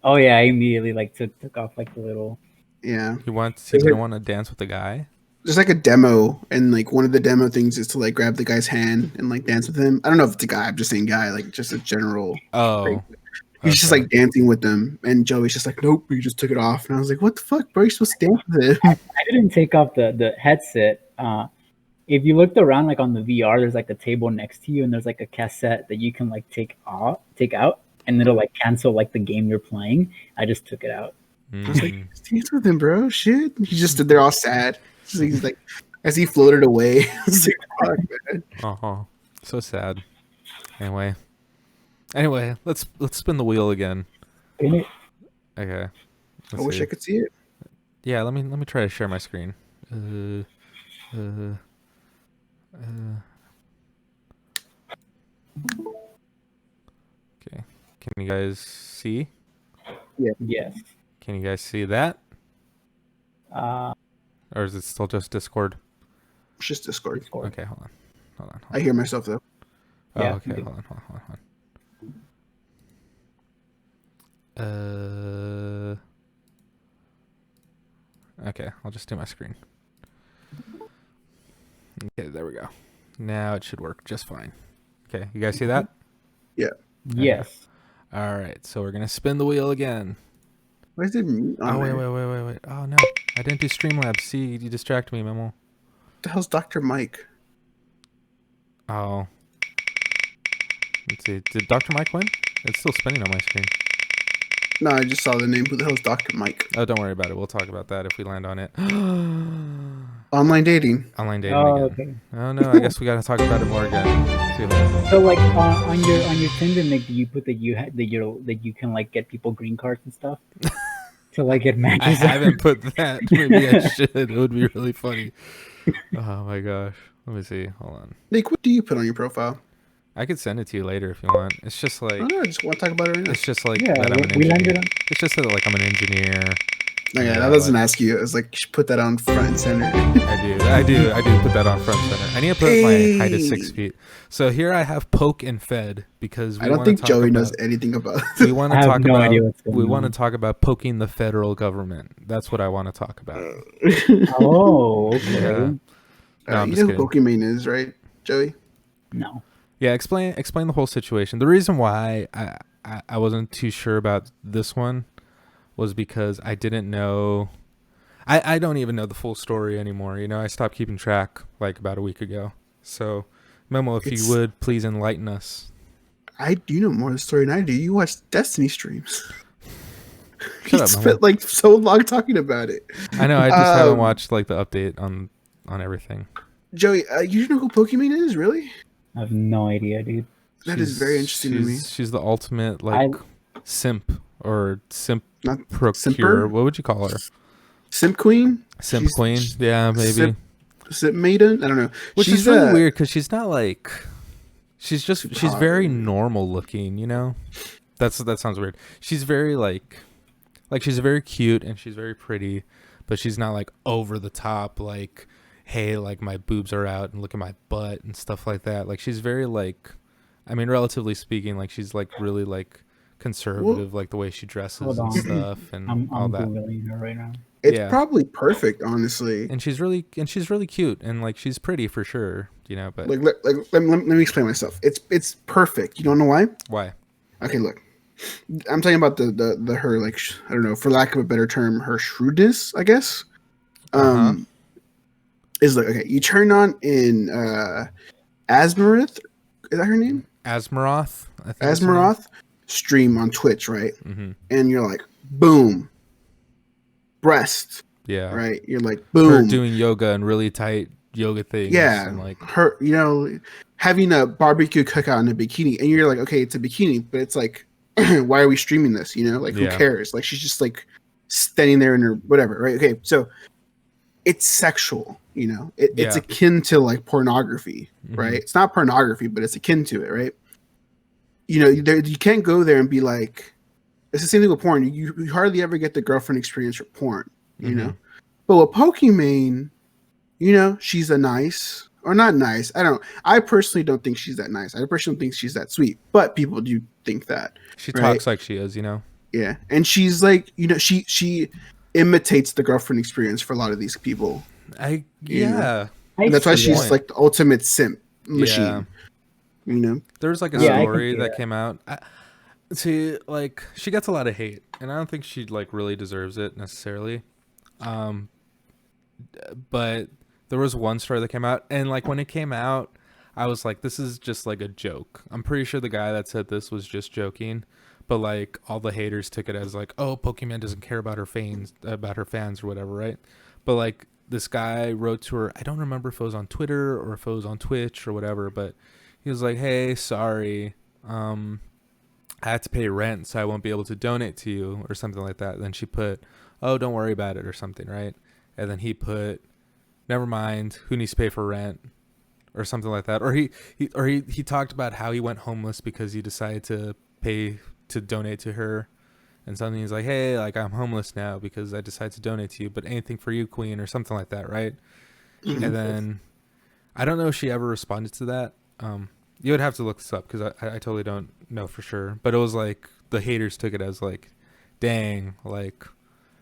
Oh yeah, I immediately like took off like the little. Yeah. He didn't want to dance with the guy. There's like a demo, and like one of the demo things is to like grab the guy's hand and like dance with him. I don't know if it's a guy. I'm just saying guy, like just a general. Oh. Like, he's just like dancing with them, and Joey's just like, nope, he just took it off, and I was like, what the fuck, bro? You're supposed to dance with him. I didn't take off the headset. If you looked around like on the VR, there's like a table next to you, and there's like a cassette that you can like take out, and it'll like cancel like the game you're playing. I just took it out. I was like, dance with him, bro. Shit. He just stood there all sad. He's like, as he floated away. I was like, fuck, man. So sad. Anyway, let's spin the wheel again. Okay. I wish I could see it. Yeah, let me try to share my screen. Okay. Can you guys see? Yeah. Yes. Can you guys see that? Or is it still just Discord? It's just Discord. Okay, hold on. I hear myself though. Oh, yeah, okay. Hold on. Okay, I'll just do my screen. Okay, there we go. Now it should work just fine. Okay, you guys see that? Yeah. Okay. Yes. All right, so we're gonna spin the wheel again. Why is it mute on wait. Oh no, I didn't do Streamlabs. See, you distracted me, Memo. What the hell's Dr. Mike? Oh. Let's see. Did Dr. Mike win? It's still spinning on my screen. No, I just saw the name. Who the hell's Dr. Mike? Oh, don't worry about it. We'll talk about that if we land on it. Online dating. Online dating again. Okay. Oh no, I guess we gotta talk about it more again. So like on your Tinder, Nick, do you put that you can like get people green cards and stuff So like it matches. I haven't put that. Maybe I should. It would be really funny. Oh my gosh. Let me see. Hold on. Nick, what do you put on your profile? I could send it to you later if you want. It's just like. I just want to talk about it right now. It's just like that I'm an engineer. It's just that like I'm an engineer. No, yeah, that doesn't ask you. It's like you should put that on front and center. I do put that on front and center. I need to put my height is 6 feet. So here I have poke and fed because I don't think Joey knows anything about. We want to talk about. We want to talk about poking the federal government. That's what I want to talk about. Oh, okay. Yeah. No, you know who Pokimane is, right, Joey? No. Yeah, explain the whole situation. The reason why I wasn't too sure about this one was because I didn't know. I don't even know the full story anymore. You know, I stopped keeping track like about a week ago. So, Memo, if you would please enlighten us. I do know more of the story than I do. You watch Destiny streams. Shut up, spent like so long talking about it. I know. I just haven't watched like the update on everything. Joey, you know who Pokimane is, really? I have no idea, dude. That is very interesting to me. She's the ultimate like simp or simp Not procure. simper? What would you call her? Simp queen? Simp queen? Yeah, maybe. Simp maiden? I don't know. Which is really weird because she's not like. She's very normal looking, you know. That sounds weird. She's very like she's very cute and she's very pretty, but she's not like over the top like, hey, like my boobs are out and look at my butt and stuff like that. Like she's very like, I mean, relatively speaking, like she's like really like conservative, like the way she dresses and stuff and all that. I'm Googling her right now. It's probably perfect, honestly. And she's really cute and like she's pretty for sure, you know. But let me explain myself. It's perfect. You don't know why? Why? Okay, look. I'm talking about the her like I don't know, for lack of a better term, her shrewdness, I guess. Is like, okay, you turn on in Asmaroth, is that her name? Asmaroth, I think. Asmaroth stream on Twitch, right? Mm-hmm. And you're like, boom, breast. Yeah. Right. You're like, boom. Her doing yoga and really tight yoga things. Yeah. And like her, you know, having a barbecue cookout in a bikini, and you're like, okay, it's a bikini, but it's like, why are we streaming this? You know, like who cares? Like she's just like standing there in her whatever, right? Okay, so it's sexual. You know, it's akin to like pornography, right? It's not pornography, but it's akin to it, right? You know, you can't go there and be like, it's the same thing with porn. You hardly ever get the girlfriend experience for porn, you know? But with Pokimane, you know, she's a nice, or not nice. I personally don't think she's that nice. I personally think she's that sweet, but people do think that. She talks like she is, you know? Yeah. And she's like, you know, she imitates the girlfriend experience for a lot of these people. And that's why she's like the ultimate simp machine. You know, there's like a story that came out. She gets a lot of hate, and I don't think she like really deserves it necessarily. But there was one story that came out, and like when it came out, I was like, this is just like a joke. I'm pretty sure the guy that said this was just joking, but like all the haters took it as like, oh, Pokimane doesn't care about her fans or whatever, right? But like this guy wrote to her. I don't remember if it was on Twitter or if it was on Twitch or whatever, but he was like, hey, sorry, I had to pay rent, so I won't be able to donate to you or something like that. Then she put, oh, don't worry about it or something, right? And then he put, never mind, who needs to pay for rent or something like that. Or he talked about how he went homeless because he decided to pay to donate to her. And something he's like, hey, like I'm homeless now because I decided to donate to you, but anything for you, queen, or something like that, right? And then I don't know if she ever responded to that. You would have to look this up because I totally don't know for sure. But it was like the haters took it as like, dang, like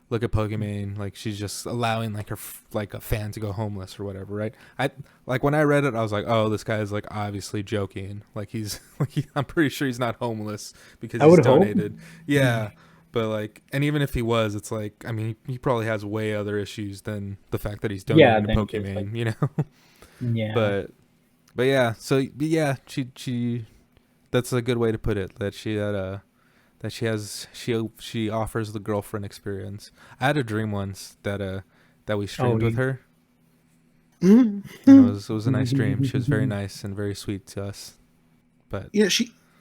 look at Pokimane, like she's just allowing like her like a fan to go homeless or whatever, right? I like when I read it, I was like, oh, this guy is like obviously joking. Like he's like I'm pretty sure he's not homeless because he's donated. Yeah. But like, and even if he was, it's like, I mean, he probably has way other issues than the fact that he's donating to Pokimane, like, you know? Yeah. But yeah, so yeah, she that's a good way to put it. That she offers the girlfriend experience. I had a dream once that we streamed with her. And it was a nice dream. She was very nice and very sweet to us. But yeah,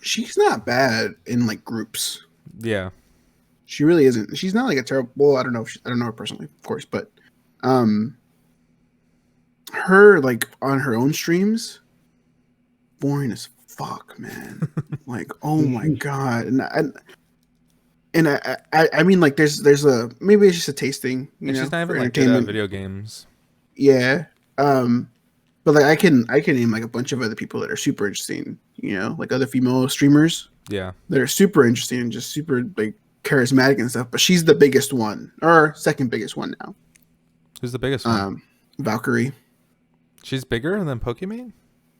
she's not bad in like groups. Yeah. She really isn't. She's not like a terrible. Well, I don't know. I don't know her personally, of course, but her like on her own streams, boring as fuck, man. Like, oh my god, and I mean, like, there's a maybe it's just a tasting, and she's not even for like good at video games. Yeah, but like I can name like a bunch of other people that are super interesting, like other female streamers. Yeah, that are super interesting and just super like charismatic and stuff. But she's the biggest one, or second biggest one now. Who's the biggest one? Valkyrie. She's bigger than Pokimane?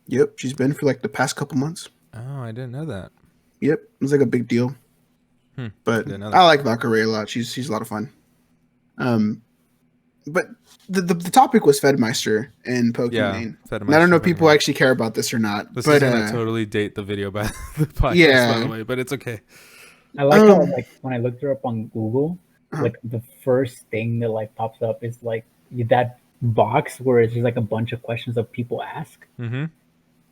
Yep, she's been for like the past couple months. Oh, I didn't know that. Yep, it was like a big deal. But I like Valkyrie a lot. She's a lot of fun. But the topic was Fedmeister and Pokimane. Yeah, I don't know if people actually care about this or not. This but is gonna totally date the video by the podcast, by the way, but it's okay. I like how like when I looked her up on Google, like the first thing that like pops up is like that box where it's just like a bunch of questions that people ask, and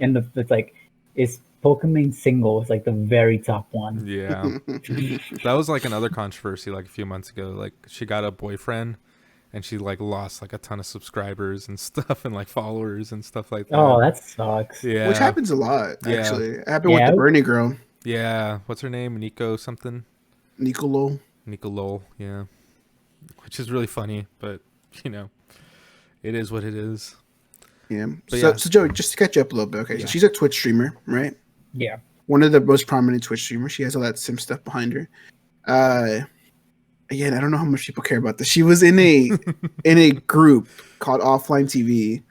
it's like, is Pokimane single? It's like the very top one. Yeah, that was like another controversy like a few months ago. Like she got a boyfriend, and she like lost like a ton of subscribers and stuff, and like followers and stuff like that. Oh, that sucks. Yeah, which happens a lot. Actually, it happened with the Bernie girl. Yeah, what's her name? Nico something. Nicolo. Yeah, which is really funny, but it is what it is. Yeah. So Joey, just to catch you up a little bit, okay? So she's a Twitch streamer, right? Yeah. One of the most prominent Twitch streamers. She has all that Sim stuff behind her. Again, I don't know how much people care about this. She was in a group called Offline TV,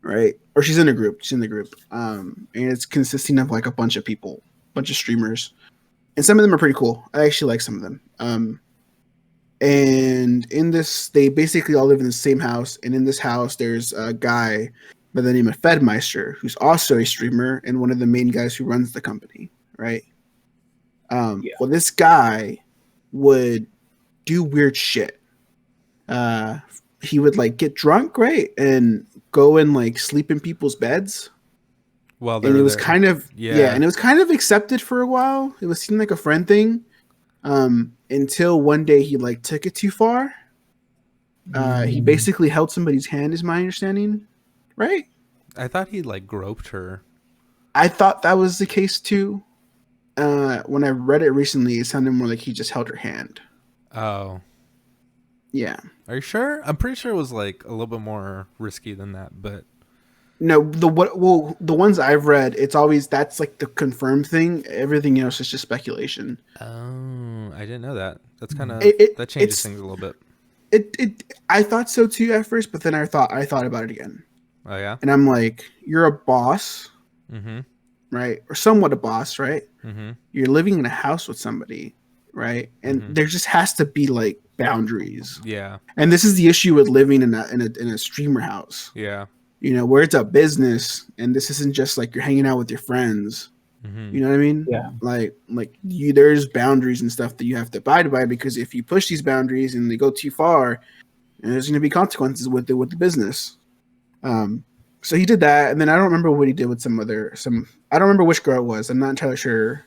right? Or she's in a group. She's in the group. And it's consisting of like a bunch of people, bunch of streamers. And some of them are pretty cool. I actually like some of them. And in this, they basically all live in the same house. And in this house, there's a guy by the name of Fedmeister, who's also a streamer and one of the main guys who runs the company, right? Well, this guy would do weird shit. He would like get drunk, right? And go and like sleep in people's beds. Well, and it was kind of and it was kind of accepted for a while. It was seemed like a friend thing. Until one day he like took it too far. He basically held somebody's hand, is my understanding, right? I thought he like groped her. I thought that was the case too. When I read it recently, it sounded more like he just held her hand. Oh. Yeah. Are you sure? I'm pretty sure it was like a little bit more risky than that, but no, the ones I've read, it's always that's like the confirmed thing. Everything else is just speculation. Oh, I didn't know that. That's kind of that changes things a little bit. I thought so too at first, but then I thought about it again. Oh yeah. And I'm like, you're a boss, right? Or somewhat a boss, right? You're living in a house with somebody, right? And there just has to be like boundaries. Yeah. And this is the issue with living in a streamer house. Yeah. Where it's a business, and this isn't just like you're hanging out with your friends. You know what I mean? Yeah. Like there's boundaries and stuff that you have to abide by, because if you push these boundaries and they go too far, there's going to be consequences with the business. So he did that, and then I don't remember what he did with some. I don't remember which girl it was. I'm not entirely sure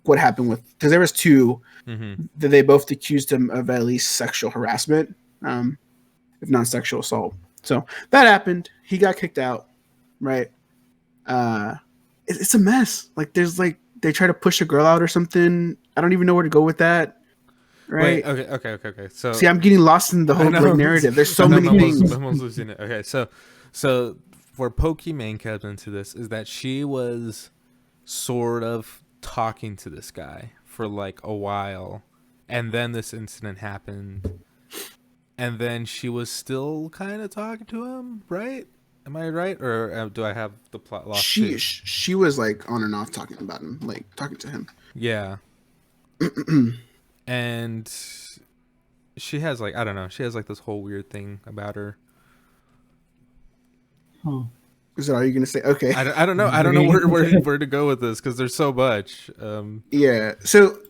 what happened with, because there was two that they both accused him of at least sexual harassment, if not sexual assault. So that happened. He got kicked out, right? It's a mess. Like there's like they try to push a girl out or something. I don't even know where to go with that. Right? Wait, okay. So see, I'm getting lost in the whole like, narrative. There's so many things. I'm almost losing it. Okay, so where Pokimane kept into this is that she was sort of talking to this guy for like a while, and then this incident happened. And then she was still kind of talking to him, right? Am I right, or do I have the plot lost? She was like on and off talking about him, like talking to him. Yeah. And she has like, I don't know, she has like this whole weird thing about her. Huh. Is that all you're gonna say? Okay. I don't know. I don't know where to go with this, because there's so much. Yeah. So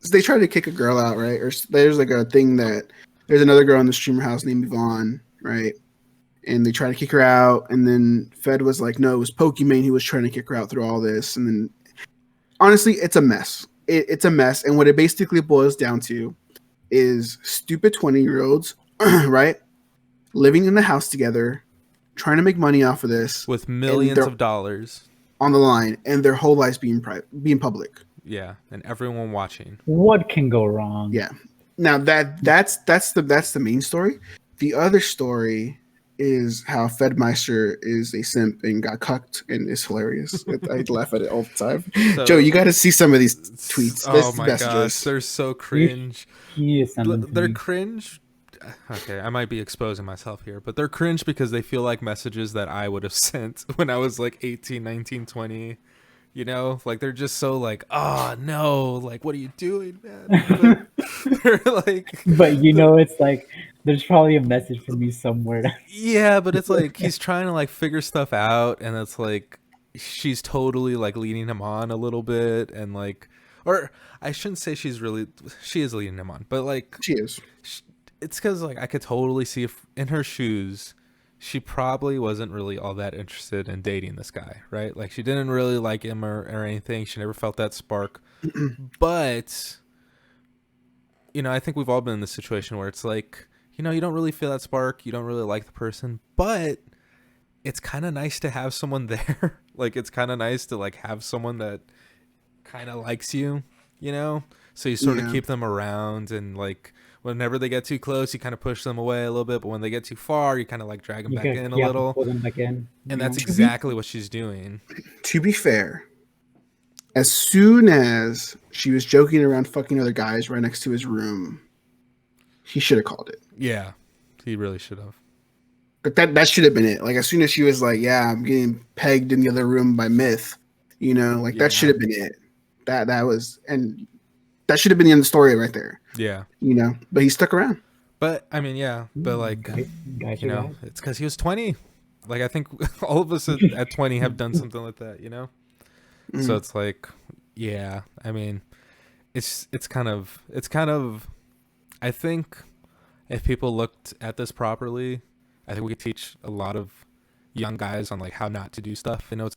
they tried to kick a girl out, right? Or there's like a thing that. There's another girl in the streamer house named Yvonne, right? And they tried to kick her out, and then Fed was like, no, it was Pokimane who was trying to kick her out through all this. And then, honestly, it's a mess. It's a mess. And what it basically boils down to is stupid 20-year-olds, right? Living in the house together, trying to make money off of this. With millions of dollars. On the line, and their whole lives being public. Yeah, and everyone watching. What can go wrong? Yeah. Now that's the main story. The other story is how Fedmeister is a simp and got cucked and is hilarious. I laugh at it all the time. So, Joe, you got to see some of these tweets. Oh my gosh, they're so cringe. They're cringe. Okay, I might be exposing myself here, but they're cringe because they feel like messages that I would have sent when I was like 18, 19, 20. You know, like they're just so like, oh no, like what are you doing, man? They're like, but you know, it's like there's probably a message for me somewhere. Yeah, but it's like he's trying to like figure stuff out, and it's like she's totally like leading him on a little bit, and like, or I shouldn't say she is leading him on, but like she is. It's because like I could totally see if in her shoes, she probably wasn't really all that interested in dating this guy, right? Like she didn't really like him or anything. She never felt that spark. But, you know, I think we've all been in this situation where it's like, you know, you don't really feel that spark. You don't really like the person, but it's kind of nice to have someone there. Like it's kind of nice to like have someone that kind of likes you, you know? So you sort of keep them around, and like whenever they get too close, you kind of push them away a little bit. But when they get too far, you kind of like drag them back in a little. Pull them back in. And that's exactly what she's doing. To be fair, as soon as she was joking around fucking other guys right next to his room, he should have called it. Yeah, he really should have. But that should have been it. Like as soon as she was like, "Yeah, I'm getting pegged in the other room by Myth," you know, like that should have been it. That was, and that should have been the end of the story right there. Yeah, you know, but he stuck around. But I mean, yeah, but like, guys, you know, it's because he was 20. Like I think all of us at 20 have done something like that, you know. So it's like, yeah, I mean, it's kind of. I think if people looked at this properly, I think we could teach a lot of young guys on like how not to do stuff. You know, it's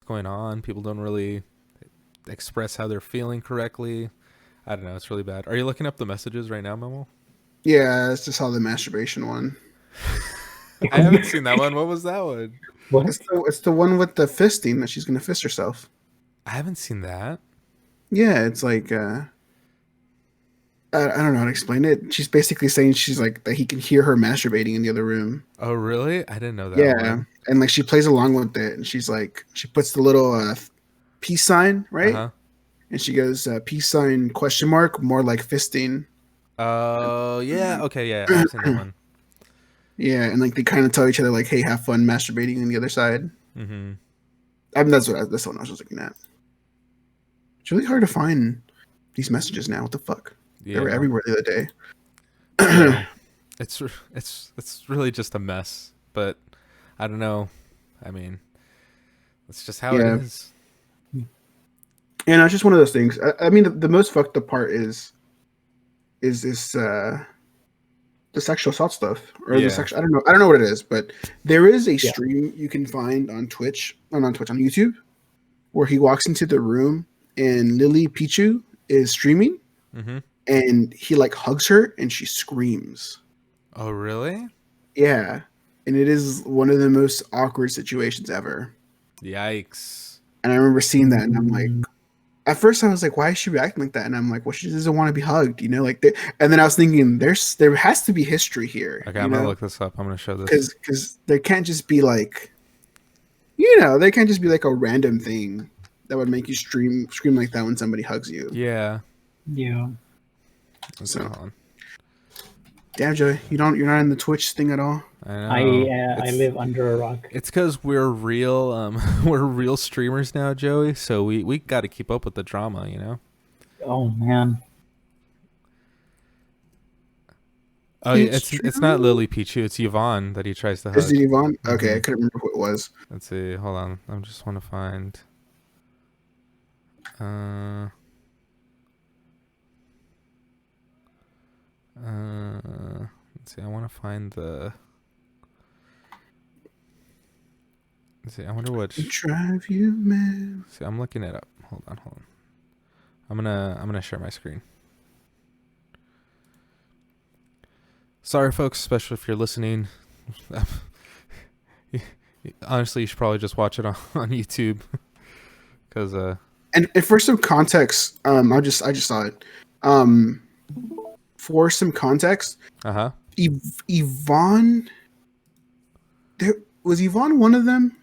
going on. People don't really express how they're feeling correctly. I don't know. It's really bad. Are you looking up the messages right now, Memo? Yeah, it's just all the masturbation one. I haven't seen that one. What was that one? What? It's the one with the fisting that she's gonna fist herself. I haven't seen that. Yeah, it's like I don't know how to explain it. She's basically saying she's like that he can hear her masturbating in the other room. Oh, really? I didn't know that. Yeah, one. And like she plays along with it, and she's like, she puts the little peace sign, right? Uh-huh. And she goes, peace sign question mark, more like fisting. Oh, yeah. Okay, yeah. I've seen that one. Yeah, and like they kind of tell each other like, hey, have fun masturbating on the other side. Mm-hmm. I mean, that's the one I was just looking at. It's really hard to find these messages now. What the fuck? Yeah. They were everywhere the other day. Yeah. It's really just a mess, but I don't know. I mean, it's just how it is. And it's just one of those things. I mean, the most fucked up part is this the sexual assault stuff or the sexual. I don't know what it is, but there is a stream you can find on Twitch, on YouTube, where he walks into the room and Lily Pichu is streaming, and he like hugs her and she screams. Oh, really? Yeah, and it is one of the most awkward situations ever. Yikes! And I remember seeing that, and I'm like. At first, I was like, "Why is she reacting like that?" And I'm like, "Well, she doesn't want to be hugged, you know." Like, and then I was thinking, there has to be history here. Okay, I'm gonna look this up. I'm gonna show this because there can't just be like, you know, there can't just be like a random thing that would make you scream like that when somebody hugs you. Yeah. Yeah. So, Damn, Joey, you're not in the Twitch thing at all. I live under a rock. It's because we're real we're real streamers now, Joey. So we got to keep up with the drama, you know. Oh man. Oh, yeah, it's not Lily Pichu. It's Yvonne that he tries to hug. Is it Yvonne? Okay, I couldn't remember who it was. Let's see. Hold on. I just want to find. Let's see. I want to find the. Let's see. I wonder what. Drive you mad. See, I'm looking it up. Hold on. I'm gonna share my screen. Sorry, folks, especially if you're listening. Honestly, you should probably just watch it on YouTube, because And for some context, I just saw it. For some context, Yvonne, was Yvonne one of them?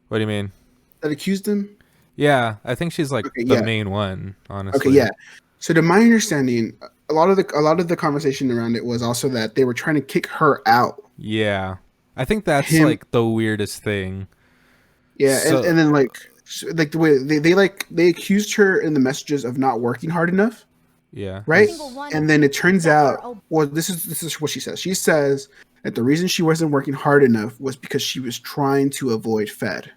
What do you mean? That accused him? Yeah, I think she's like the main one, honestly. Okay, yeah. So to my understanding, a lot of the conversation around it was also that they were trying to kick her out. Yeah, I think that's like the weirdest thing. Yeah, so, and then like the way they accused her in the messages of not working hard enough. Yeah. Right. And then it turns out, well, this is what she says. She says that the reason she wasn't working hard enough was because she was trying to avoid Fed.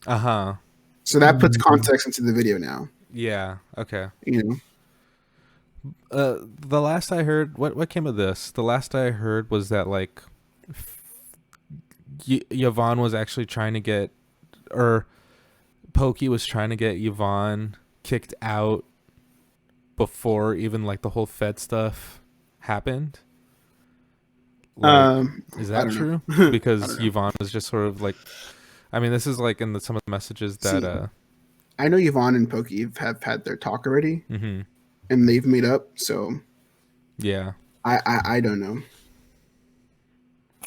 So that puts context into the video now. Yeah. Okay. You know. The last I heard, what came of this? The last I heard was that like Yvonne was actually trying to get, or Pokie was trying to get Yvonne kicked out before even like the whole Fed stuff happened. Like, is that true? Because Yvonne was just sort of like, I mean, this is like in some of the messages that I know Yvonne and Pokie have had their talk already. And they've made up, so yeah. I don't know.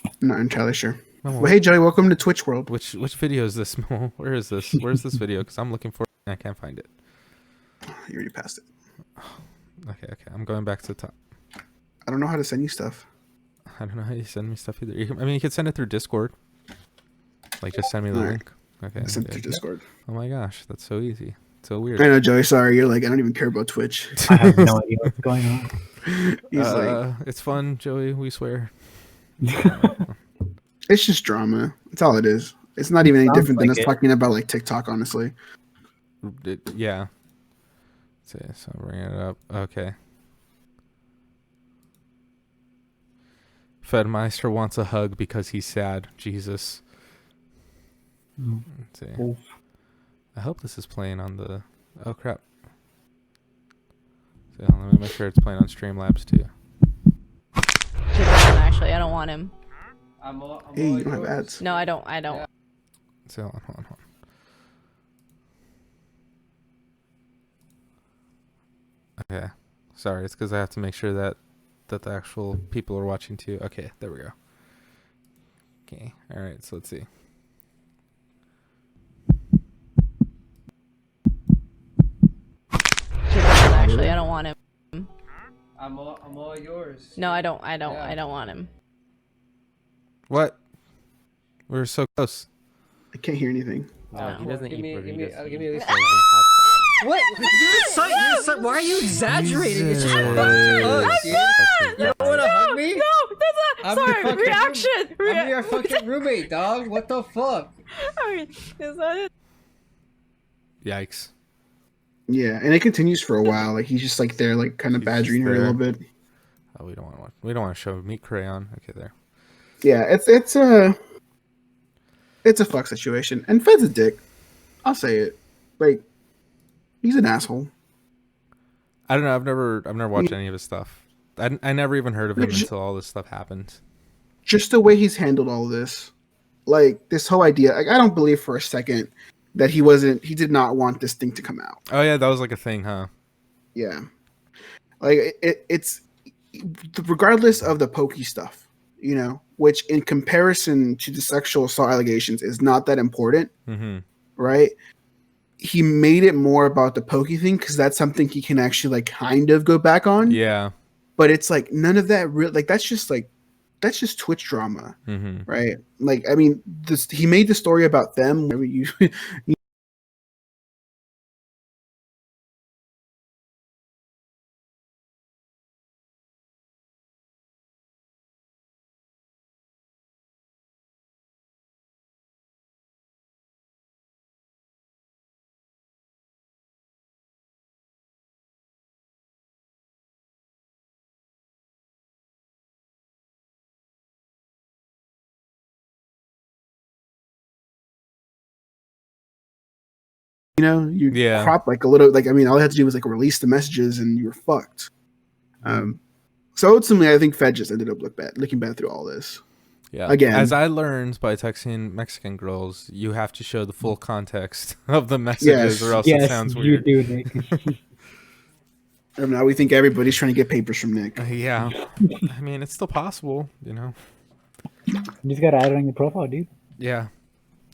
I'm not entirely sure. Well, hey Joey, welcome to Twitch World. Which video is this? Where is this? Where's this video? Because I'm looking for it and I can't find it. You already passed it. Okay. I'm going back to the top. I don't know how to send you stuff. I don't know how you send me stuff either. You could send it through Discord. Like, just send me the link. Okay. Send it through Discord. Oh my gosh, that's so easy. So weird. I know, Joey. Sorry, you're like, I don't even care about Twitch. I have no idea what's going on. He's like, it's fun, Joey. We swear. It's just drama. That's all it is. It's not even any different than us talking about like TikTok, honestly. Yeah. So bring it up. Okay. Fedmeister wants a hug because he's sad. Jesus. Let's see. Oof. I hope this is playing on the... Oh, crap. So let me make sure it's playing on Streamlabs, too. Actually, I don't want him. Hey, you don't have ads. No, I don't. Yeah. So, hold on. Okay. Sorry, it's because I have to make sure that the actual people are watching, too. Okay, there we go. Okay, alright, so let's see. Actually, I don't want him. I'm all yours. No, I don't want him. What? We're so close. I can't hear anything. No. He doesn't give me at least. What? You're so, why are you exaggerating? It's just I'm you don't want to hug me? No, that's not. Sorry, reaction. I'm your fucking roommate, dog. What the fuck? I mean, is that it? Yikes. Yeah, and it continues for a while. Like he's just like there, like kind of badgering her a little bit. Oh, we don't want to show meat crayon. Okay, there. Yeah, it's a fuck situation, and Fed's a dick. I'll say it. Like he's an asshole. I don't know. I've never watched any of his stuff. I never even heard of him until all this stuff happened. Just the way he's handled all this, like this whole idea. Like I don't believe for a second that he did not want this thing to come out. Oh yeah, that was like a thing, huh? Yeah, like it's regardless of the Pokie stuff, you know, which in comparison to the sexual assault allegations is not that important, right? He made it more about the Pokie thing because that's something he can actually like kind of go back on. Yeah. but it's like none of that real, like that's just Twitch drama, right? Like, I mean, he made the story about them. Crop like a little, like, I mean, all they had to do was like release the messages and you were fucked. So ultimately, I think Fed just ended up looking bad through all this. Yeah. Again, as I learned by texting Mexican girls, you have to show the full context of the messages, or else it sounds weird. You do, Nick. And now we think everybody's trying to get papers from Nick. Yeah. I mean, it's still possible, You just gotta add it on your profile, dude. Yeah.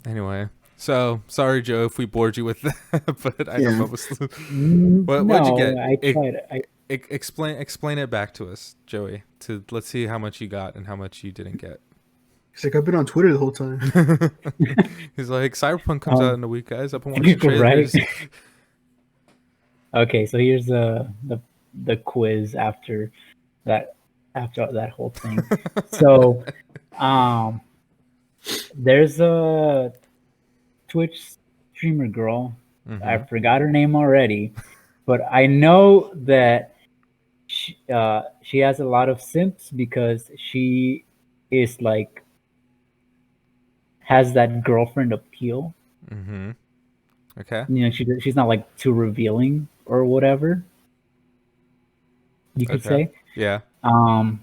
Anyway. So, sorry, Joe, if we bored you with that, but I don't know what'd you get? I tried. Explain it back to us, Joey. Let's see how much you got and how much you didn't get. He's like, I've been on Twitter the whole time. He's like, Cyberpunk comes out in a week, guys. Up and watch the trailers. Right. Okay, so here's the quiz after that whole thing. So, there's a Twitch streamer girl. I forgot her name already, but I know that she has a lot of simps because she is like has that girlfriend appeal. Okay. She's not like too revealing or whatever. You could say. Yeah. And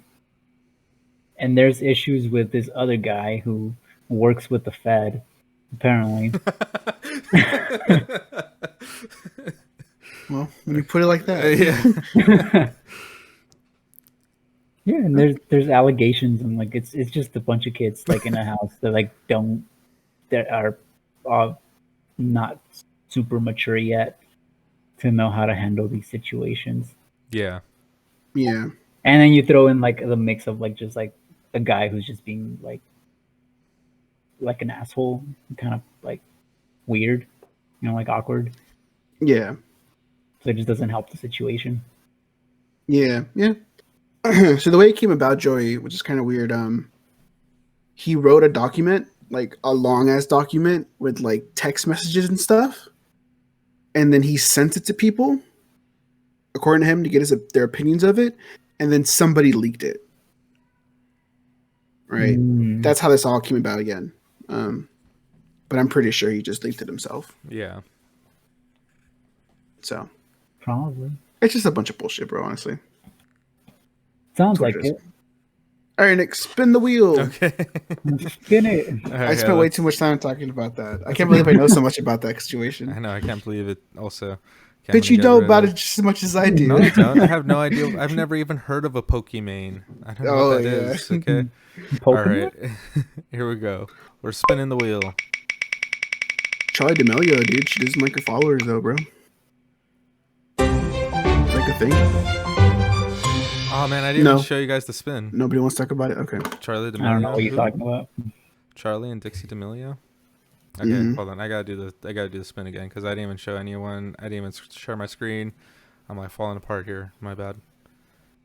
there's issues with this other guy who works with the Fed, apparently. Well, when you put it like that, yeah. Yeah, and there's allegations, and like it's just a bunch of kids like in a house that are not super mature yet to know how to handle these situations. Yeah. Yeah. And then you throw in like the mix of like just like a guy who's just being like an asshole, kind of like weird, like awkward. Yeah. So it just doesn't help the situation. Yeah. Yeah. So the way it came about, Joey, which is kind of weird, he wrote a document, like a long ass document with like text messages and stuff, and then he sent it to people, according to him, to get their opinions of it, and then somebody leaked it. Right? That's how this all came about again. But I'm pretty sure he just leaked it himself. Yeah. So probably it's just a bunch of bullshit, bro. Honestly. Sounds like it. All right, Nick, spin the wheel. Okay. Spin it. I spent way too much time talking about that. I can't believe I know so much about that situation. I know. I can't believe it. Also, Bitch, you know about it just as much as I do. No, I don't. I have no idea. I've never even heard of a Pokie main. I don't know what that is. Okay. All right. Here we go. We're spinning the wheel. Charlie D'Amelio, dude. She doesn't like her followers, though, bro. It's like a thing. Oh man, I didn't even show you guys the spin. Nobody wants to talk about it? Okay. Charlie D'Amelio. I don't know what you're talking about. Charlie and Dixie D'Amelio. Okay, hold on. I gotta do the spin again because I didn't even show anyone. I didn't even share my screen. I'm like falling apart here. My bad.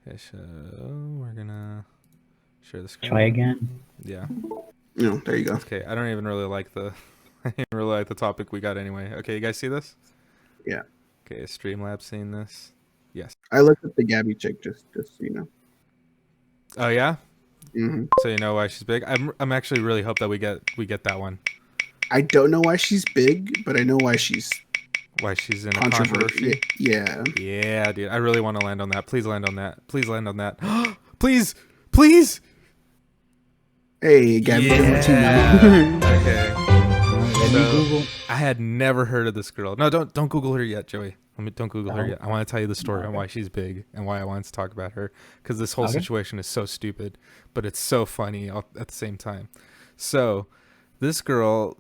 Okay, so we're gonna share the screen. Try again. Yeah. No, there you go. Okay, I don't even really like the topic we got anyway. Okay, you guys see this? Yeah. Okay, is Streamlabs seeing this? Yes. I looked at the Gabby chick just so you know. Oh yeah. Mm-hmm. So you know why she's big? I'm actually really hope that we get that one. I don't know why she's big, but I know why she's in a controversy. Yeah. Yeah, dude. I really want to land on that. Please land on that. Please land on that. Please. Please. Hey, Gabby. Yeah. Okay. Google. I had never heard of this girl. No, don't Google her yet, Joey. Don't Google her yet. I want to tell you the story on why she's big and why I wanted to talk about her because this whole situation is so stupid, but it's so funny at the same time. So this girl,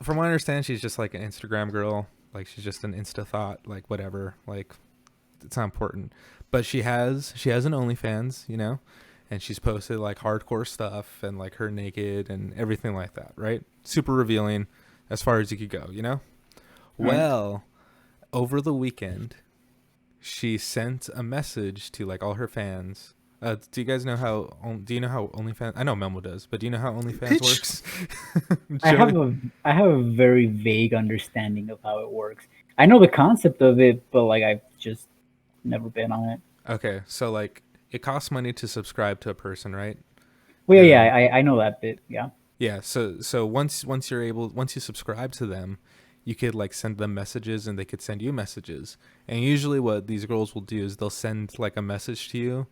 from what I understand, she's just like an Instagram girl. Like she's just an Insta thought, like whatever. Like it's not important. But she has an OnlyFans, and she's posted like hardcore stuff and like her naked and everything like that, right? Super revealing as far as you could go, Well, over the weekend, she sent a message to like all her fans. Do you guys know how? Do you know how OnlyFans? I know Memo does, but do you know how OnlyFans works? I have a very vague understanding of how it works. I know the concept of it, but like I've just never been on it. Okay, so like it costs money to subscribe to a person, right? Well, yeah, I know that bit. Yeah. Yeah. So once you subscribe to them, you could like send them messages and they could send you messages. And usually what these girls will do is they'll send like a message to you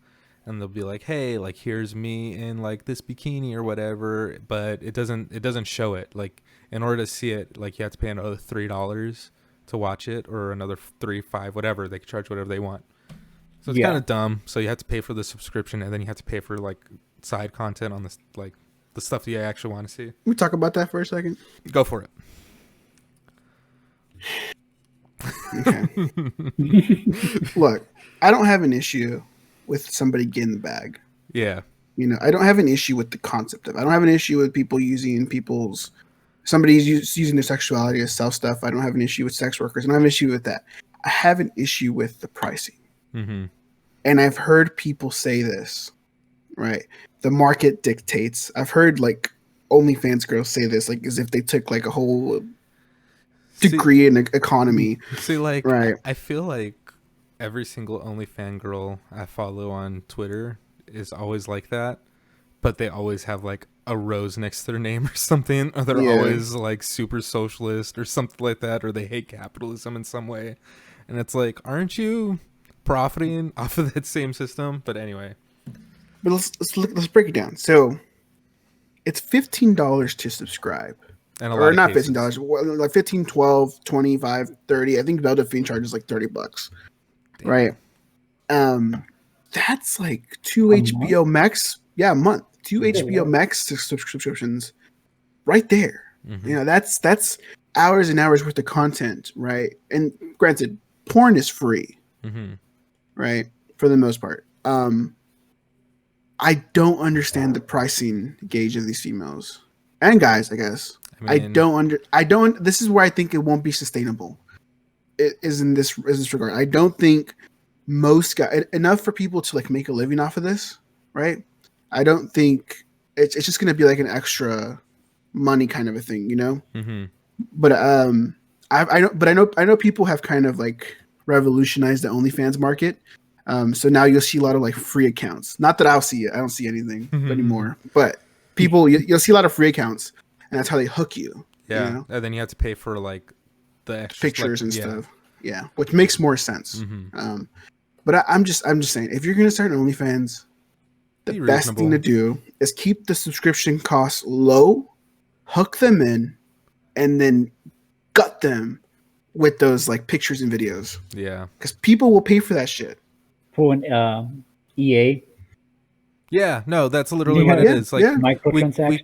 and they'll be like, hey, like here's me in like this bikini or whatever, but it doesn't show it. Like in order to see it, like you have to pay another $3 to watch it, or another 3, 5, whatever. They can charge whatever they want. So it's kind of dumb. So you have to pay for the subscription, and then you have to pay for like side content on this, like the stuff that you actually want to see. Can we talk about that for a second? Go for it. Okay. Look, I don't have an issue with somebody getting the bag. Yeah. I don't have an issue with the concept of it. I don't have an issue with people using somebody's using their sexuality as self stuff. I don't have an issue with sex workers. I don't have an issue with that. I have an issue with the pricing. Mm-hmm. And I've heard people say this, right? The market dictates. I've heard like OnlyFans girls say this, like as if they took like a whole degree in economy. See, like, right. I feel like every single OnlyFans girl I follow on Twitter is always like that, but they always have like a rose next to their name or something, or they're always like super socialist or something like that, or they hate capitalism in some way. And it's like, aren't you profiting off of that same system? But anyway. But let's break it down. So it's $15 to subscribe. Or not $15, like 15, 12, 25, 30. I think Delta charges like $30. Damn. Right. That's like 2 HBO Max. Yeah, a month. 2 HBO Max subscriptions right there. Mm-hmm. That's hours and hours worth of content, right? And granted, porn is free. Mm-hmm. Right? For the most part. I don't understand the pricing gauge of these females and guys, I guess. I don't. This is where I think it won't be sustainable. It is in this regard. I don't think most guys enough for people to like make a living off of this, right? I don't think it's just going to be like an extra money kind of a thing, Mm-hmm. But I know people have kind of like revolutionized the OnlyFans market. So now you'll see a lot of like free accounts. Not that I'll see it. I don't see anything anymore. But people, you'll see a lot of free accounts. And that's how they hook you. Yeah, and then you have to pay for like the extra pictures and stuff. Yeah, which makes more sense. Mm-hmm. But I'm just saying, if you're gonna start an OnlyFans, the best thing to do is keep the subscription costs low, hook them in, and then gut them with those like pictures and videos. Yeah, because people will pay for that shit. For an EA. Yeah, no, that's literally what it is. Like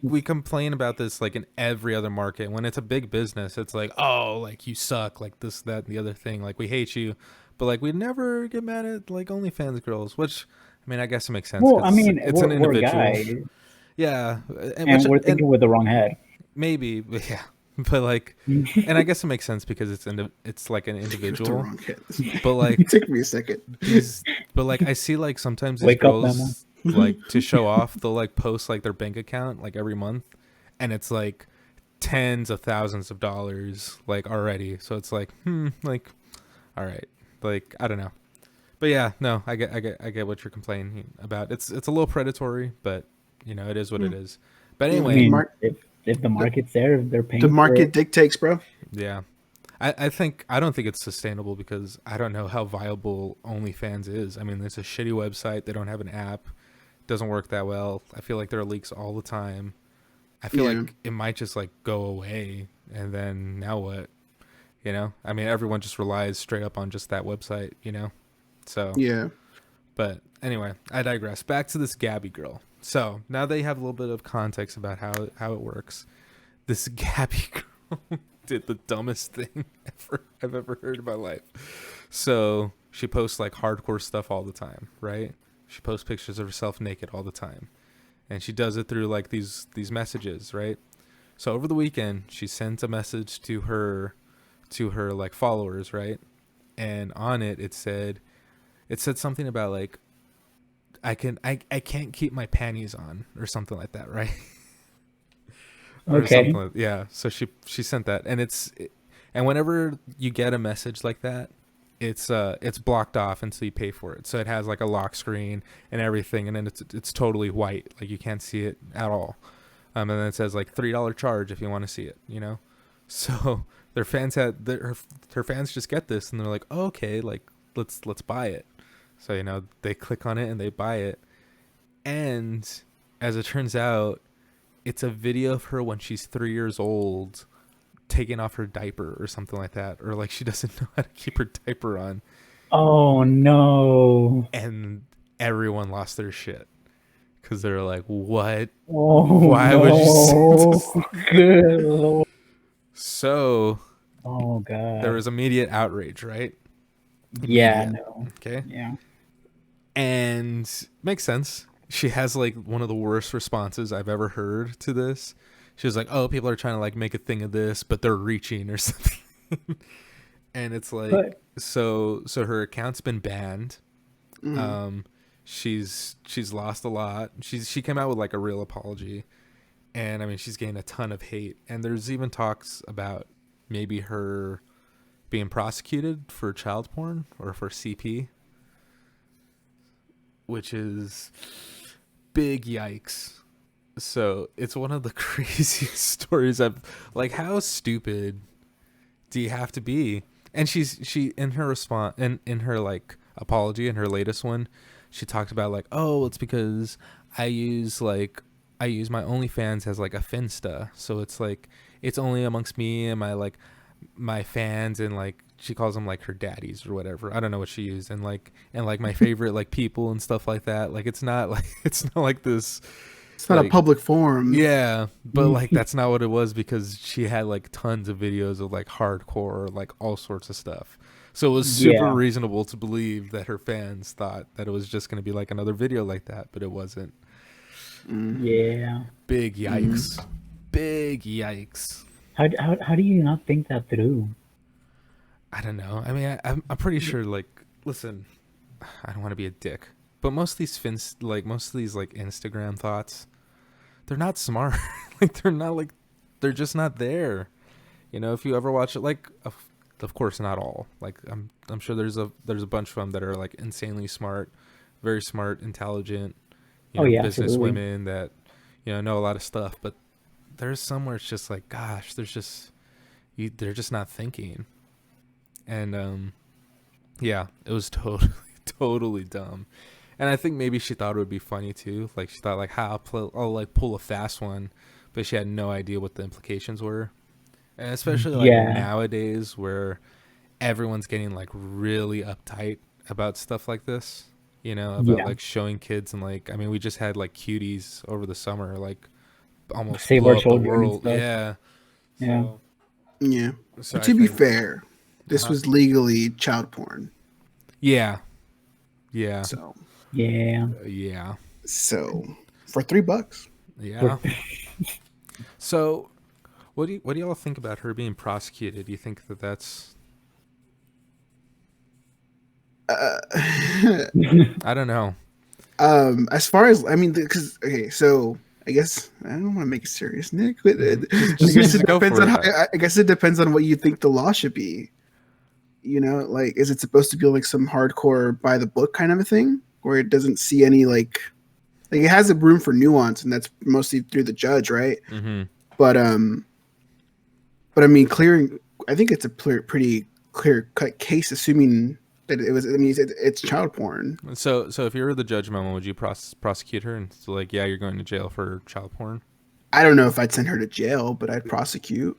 we complain about this like in every other market. When it's a big business, it's like, oh, like you suck, like this, that, and the other thing. Like we hate you, but like we never get mad at like OnlyFans girls. Which I mean, I guess it makes sense. Well, I mean, it's an individual. Yeah, and we're thinking with the wrong head. Maybe, yeah. But like, and I guess it makes sense because it's like an individual. But like, it took me a second. But like, I see like sometimes these girls like to show off, they'll like post like their bank account like every month, and it's like tens of thousands of dollars like already. So it's like, like, all right, like I don't know. But yeah, no, I get what you're complaining about. It's a little predatory, but it is what it is. But anyway, I mean, if the market's there, they're paying. The market dictates, bro. Yeah, I don't think it's sustainable because I don't know how viable OnlyFans is. I mean, it's a shitty website. They don't have an app. It doesn't work that well. I feel like there are leaks all the time. I feel like it might just like go away, and then now what? I mean, everyone just relies straight up on just that website. So yeah. But anyway, I digress. Back to this Gabby girl. So now they have a little bit of context about how it works. This Gabby girl did the dumbest thing I've ever heard in my life. So she posts like hardcore stuff all the time, right? She posts pictures of herself naked all the time, and she does it through like these messages, right? So over the weekend, she sent a message to her like followers, right? And on it, it said something about like I can't keep my panties on or something like that, right? Or Okay. something like, yeah. So she sent that, and and whenever you get a message like that, it's blocked off until you pay for it. So it has like a lock screen and everything, and then it's totally white, like you can't see it at all. And then it says like $3 charge if you want to see it, you know. So their fans her fans just get this, and they're like, oh, okay, like let's buy it. So, you know, they click on it and they buy it. And as it turns out, it's a video of her when she's 3 years old taking off her diaper or something like that. Or like she doesn't know how to keep her diaper on. Oh, no. And everyone lost their shit. Because they're like, what? Oh, why would you send this? Good Lord. So, oh, God. there was immediate outrage, right? Yeah, no. Okay. Yeah. And makes sense. She has like one of the worst responses I've ever heard to this. She was like, oh, people are trying to like make a thing of this, but they're reaching or something. And it's like, so her account's been banned. She's lost a lot. She came out with like a real apology, and I mean she's getting a ton of hate. And there's even talks about maybe her being prosecuted for child porn or for CP, which is big yikes. So it's one of the craziest stories I've like. How stupid do you have to be? And she in her response in her like apology in her latest one, she talked about like, oh, it's because I use my OnlyFans as like a Finsta, so it's like it's only amongst me and my fans, and like she calls them like her daddies or whatever. I don't know what she used, and like my favorite like people and stuff like that. Like it's not like this. It's not like, a public forum. Yeah, but like that's not what it was, because she had like tons of videos of like hardcore, like all sorts of stuff. So it was super reasonable to believe that her fans thought that it was just going to be like another video like that, but it wasn't. Yeah. Big yikes. Big yikes. How do you not think that through? I don't know. I mean, I'm pretty sure. Like, listen, I don't want to be a dick, but most of these Instagram thoughts, they're not smart. Like, they're just not there. You know, if you ever watch it, like, of course not all. Like, I'm sure there's a bunch of them that are like insanely smart, very smart, intelligent, business women that know a lot of stuff. But there's some where it's just like, gosh, they're just not thinking. And yeah, it was totally dumb. And I think maybe she thought it would be funny too. Like she thought like, I'll pull a fast one, but she had no idea what the implications were. And especially like nowadays where everyone's getting like really uptight about stuff like this, about like showing kids, and like, I mean, we just had like cuties over the summer, like almost save our children. The world. Yeah. So to be fair, this was legally child porn. Yeah. So. Yeah. So for $3. Yeah. So, what do y'all think about her being prosecuted? Do you think that that's? I don't know. As far as because so I guess I don't want to make it serious, Nick. But I guess it depends on what you think the law should be. Like, is it supposed to be like some hardcore by the book kind of a thing, where it doesn't see any like it has a room for nuance, and that's mostly through the judge, right? Mm-hmm. But I mean, I think it's a pretty clear cut case, assuming that it was. I mean, it's child porn. So if you were the judge, Mama, would you prosecute her and like, yeah, you're going to jail for child porn? I don't know if I'd send her to jail, but I'd prosecute.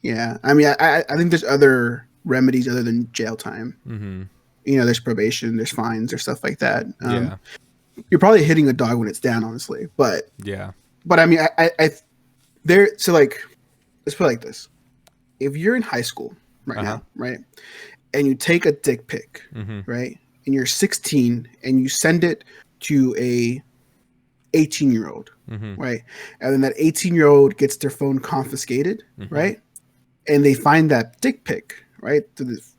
Yeah, I mean, I think there's other remedies other than jail time. Mm-hmm. There's probation, there's fines, or stuff like that. You're probably hitting a dog when it's down, honestly. But yeah. But I mean, so like, let's put it like this: if you're in high school right now, right, and you take a dick pic, right? And you're 16 and you send it to a 18-year-old, right? And then that 18-year-old gets their phone confiscated, right? And they find that dick pic, right?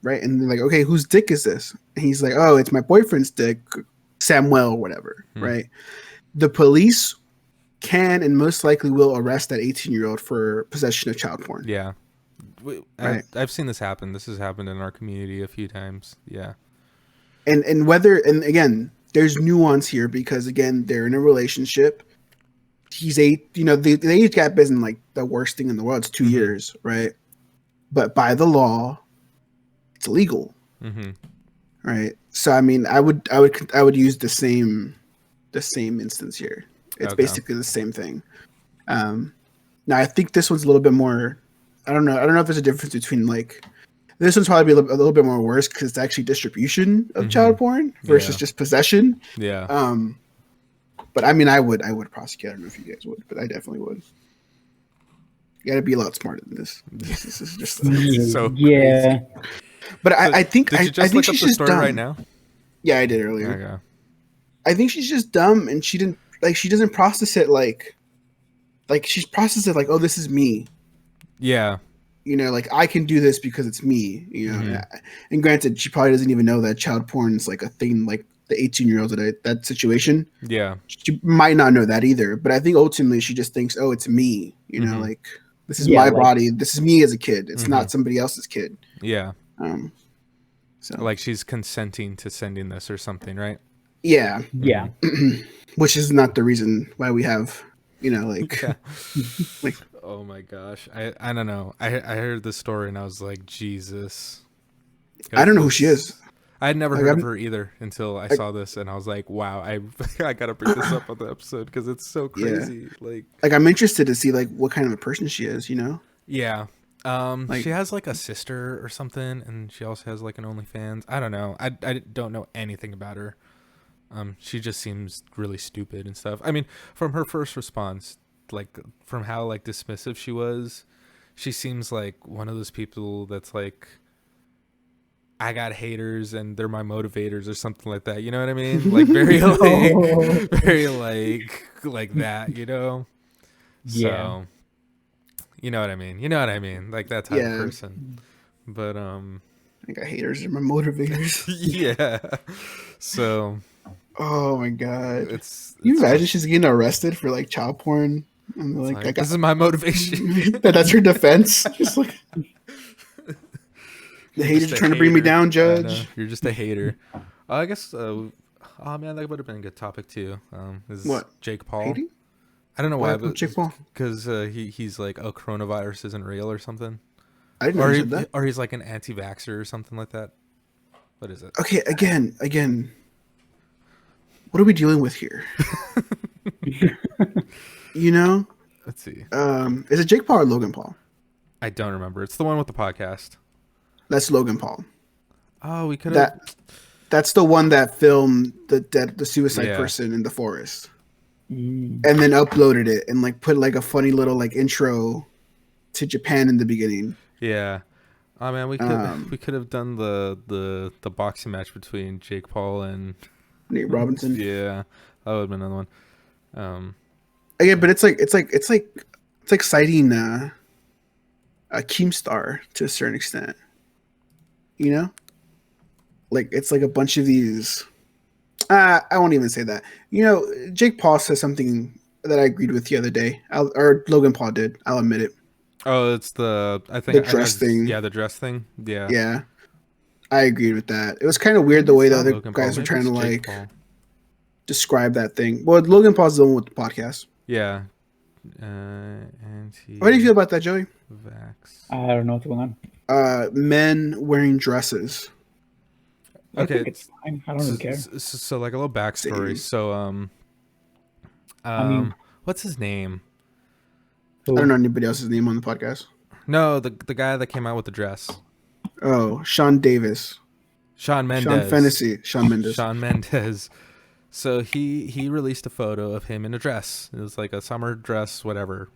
Right? And they're like, okay, whose dick is this? And he's like, oh, it's my boyfriend's dick, Samuel, whatever, right? The police can and most likely will arrest that 18-year-old for possession of child porn. Yeah. Right. I've seen this happen. This has happened in our community a few times. Yeah. And again, there's nuance here because again, they're in a relationship. He's the age gap isn't like the worst thing in the world. It's 2 years, right? But by the law, it's illegal. Right. So I mean, I would use the same instance here. It's basically the same thing. Now I think this one's a little bit more. I don't know if there's a difference between like this one's probably a little bit more worse because it's actually distribution of child porn versus just possession. Yeah. But I mean, I would prosecute. I don't know if you guys would, but I definitely would. You got to be a lot smarter than this. This is just so yeah. crazy. But I think did you just think look up she's the just story dumb. right now? Yeah, I did earlier. Okay. I think she's just dumb, and she doesn't process it like she's processed it like, oh, this is me. Yeah. Like I can do this because it's me. And granted, she probably doesn't even know that child porn is like a thing, like the 18-year-olds that situation. Yeah. She might not know that either, but I think ultimately she just thinks, oh, it's me. Like this is my body. This is me as a kid. It's not somebody else's kid. Yeah. So like she's consenting to sending this or something, right? Yeah. Yeah. Which is not the reason why we have, like, like. Oh my gosh. I don't know. I heard this story and I was like, Jesus. I don't know who she is. I had never heard of her either until I saw this and I was like, wow, I got to bring this up on the episode because it's so crazy. Yeah. Like I'm interested to see like what kind of a person she is, Yeah. She has like a sister or something and she also has like an OnlyFans. I don't know. I don't know anything about her. She just seems really stupid and stuff. I mean, from her first response, like from how like dismissive she was, she seems like one of those people that's like, I got haters and they're my motivators or something like that. You know what I mean? Like very very like that, Yeah. So you know what I mean? Like that type of person. But I got haters are my motivators. Yeah. So oh my god. It's you imagine she's getting arrested for like child porn? And like this is my motivation. That's her defense. Just like the haters are trying to bring me down, Judge. You're just a hater. I guess. Oh man, that would have been a good topic too. Is what Jake Paul? Hating? I don't know why, but Jake Paul because he's like, oh, coronavirus isn't real or something. I didn't know that. Or he's like an anti-vaxxer or something like that. What is it? Okay, again. What are we dealing with here? Let's see. Is it Jake Paul or Logan Paul? I don't remember. It's the one with the podcast. That's Logan Paul. Oh, we could have. That's the one that filmed the suicide person in the forest, and then uploaded it and like put like a funny little like intro to Japan in the beginning. Yeah. Oh man, we could have done the boxing match between Jake Paul and Nate Robinson. Yeah, that would have been another one. Again, but it's like citing a Keemstar to a certain extent. Like it's like a bunch of these. I won't even say that. Jake Paul says something that I agreed with the other day, or Logan Paul did. I'll admit it. Oh, it's the dress thing. Yeah, the dress thing. Yeah. Yeah, I agreed with that. It was kind of weird the way the other guys were trying to like describe that thing. Well, Logan Paul's the one with the podcast. Yeah. How do you feel about that, Joey? I don't know what's going on. Men wearing dresses. Okay, it's fine. I don't really care. So like a little backstory. So what's his name? I don't know anybody else's name on the podcast. No, the guy that came out with the dress. Oh, Sean Davis. Sean Mendes. Sean Mendes. Sean Mendes. So he released a photo of him in a dress. It was like a summer dress, whatever,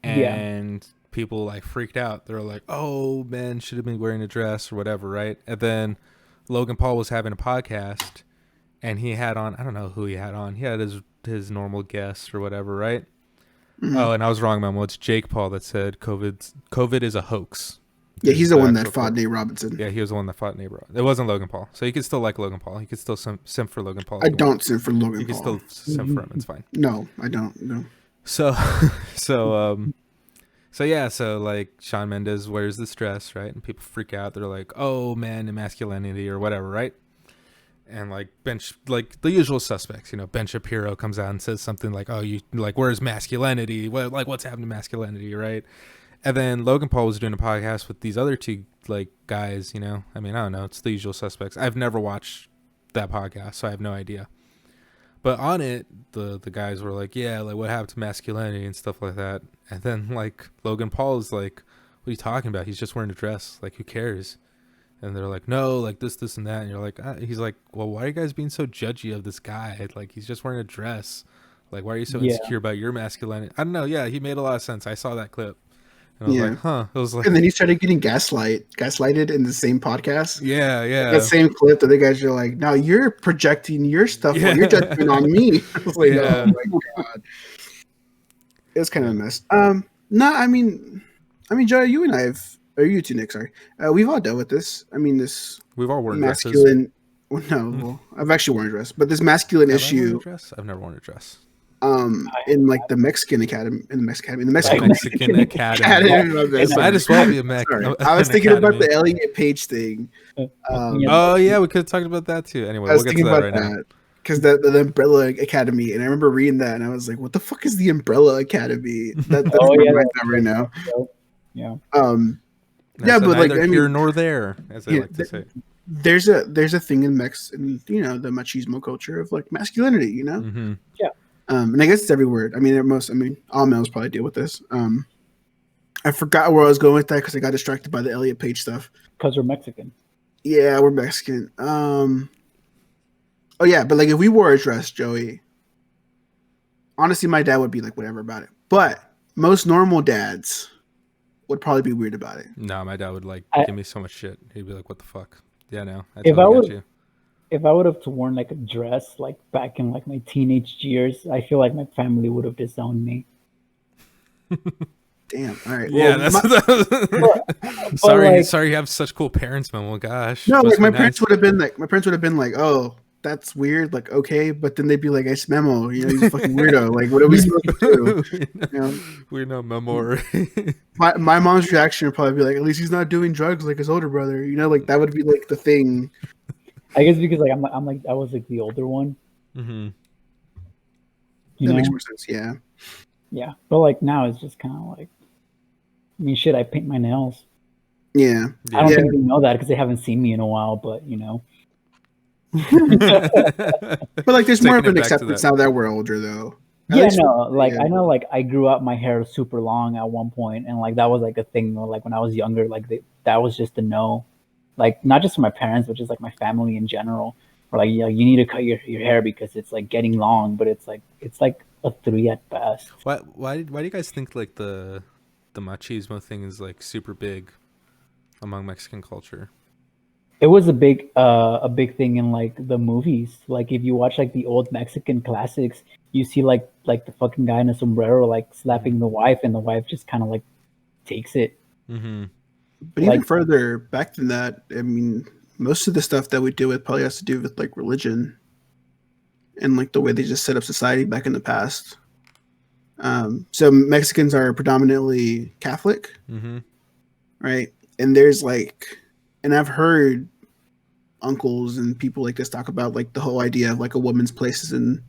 And people like freaked out. They're like, "Oh, men should have been wearing a dress or whatever," right? And then Logan Paul was having a podcast, and he had on, I don't know who he had on. He had his normal guest or whatever, right? Mm-hmm. Oh, and I was wrong, Memo. It's Jake Paul that said COVID is a hoax. Yeah, he's the one that fought Nate Robinson. Yeah, he was the one that fought Nate Robinson. It wasn't Logan Paul. So you could still like Logan Paul. You could still simp for Logan Paul. I don't simp for Logan Paul. You can still simp for him. It's fine. No, I don't. No. So yeah, so like Shawn Mendes wears this dress, right? And people freak out. They're like, "Oh man, masculinity or whatever," right? And like like the usual suspects, Ben Shapiro comes out and says something like, "Oh, you like, where's masculinity? What's happened to masculinity?" Right? And then Logan Paul was doing a podcast with these other two like guys. I mean, I don't know. It's the usual suspects. I've never watched that podcast, so I have no idea. But on it, the guys were like, "Yeah, like what happened to masculinity and stuff like that." And then like Logan Paul is like, "What are you talking about? He's just wearing a dress. Like, who cares?" And they're like, "No, like this, and that." And you're like, he's like, "Well, why are you guys being so judgy of this guy? Like, he's just wearing a dress. Like, why are you so insecure about your masculinity?" I don't know. Yeah, he made a lot of sense. I saw that clip. And I was like, huh. It was like, and then he started getting gaslighted in the same podcast. Yeah. That same clip, the other guys are like, "Now you're projecting your stuff while you're judging on me." I was like, "Oh my god." It was kind of a mess. No, I mean, Joe, you and I you two, Nick, sorry. We've all dealt with this. I mean, this we've all worn masculine. Well, well, I've actually worn a dress, but this masculine issue. I've never worn a dress. In like the Mexican Academy, the Mexican Academy. Might as well be a Mexican. I was thinking about the Elliot Page thing. Oh yeah, we could have talked about that too. Anyway, we'll get to that right now. Because the Umbrella Academy, and I remember reading that, and I was like, "What the fuck is the Umbrella Academy?" That's right now. Yeah. Yeah, but like, neither here nor there, as I like to say. There's a thing in the machismo culture of like masculinity, Mm-hmm. Yeah. And I guess it's everywhere. I mean, all males probably deal with this. I forgot where I was going with that because I got distracted by the Elliot Page stuff. Because we're Mexican. Yeah, we're Mexican. Oh yeah, but like if we wore a dress, Joey, honestly, my dad would be like whatever about it. But most normal dads would probably be weird about it. No, my dad would like give me so much shit. He'd be like, "What the fuck?" Yeah, no. If I would have worn like a dress like back in like my teenage years, I feel like my family would have disowned me. Damn. All right. Yeah, well, sorry you have such cool parents, man. Well, gosh. No, like my parents would have been like, "Oh, that's weird." Like, okay, but then they'd be like, "It's Memo. He's a fucking weirdo. Like, what are we supposed to do?" We know Memo. My mom's reaction would probably be like, "At least he's not doing drugs like his older brother." Like that would be like the thing. I guess because like I'm like I was like the older one. Mm-hmm. That makes more sense. Yeah. Yeah, but like now it's just kind of like, I mean, shit. I paint my nails. Yeah. I don't think they know that because they haven't seen me in a while. But But like, there's more of an acceptance now that we're older, though. I know, like I grew up my hair super long at one point, and like that was like a thing. Like when I was younger, like that was just a no. Like not just for my parents, but just like my family in general. Or like, you need to cut your hair because it's like getting long, but it's like a 3 at best. Why do you guys think like the machismo thing is like super big among Mexican culture? It was a big thing in like the movies. Like if you watch like the old Mexican classics, you see like the fucking guy in a sombrero like slapping the wife, and the wife just kind of like takes it. Mm-hmm. But even further back than that, I mean, most of the stuff that we deal with probably has to do with like religion and like the way they just set up society back in the past. So Mexicans are predominantly Catholic, mm-hmm. right? And there's like, and I've heard uncles and people like this talk about like the whole idea of like a woman's place is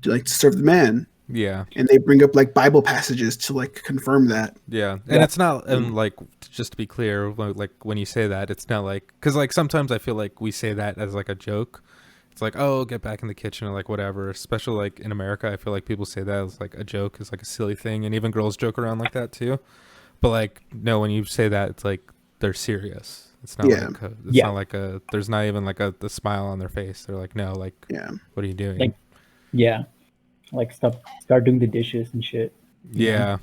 to serve the man. Yeah. And they bring up like Bible passages to like confirm that. Yeah. And it's not, and like, just to be clear, like when you say that, it's not like, because like sometimes I feel like we say that as like a joke. It's like, oh, get back in the kitchen or like whatever. Especially like in America, I feel like people say that as like a joke, is like a silly thing. And even girls joke around like that too. But like, no, when you say that, it's like they're serious. It's not not like there's not even like the smile on their face. They're like, no, like, what are you doing? Like, like start doing the dishes and shit. Yeah.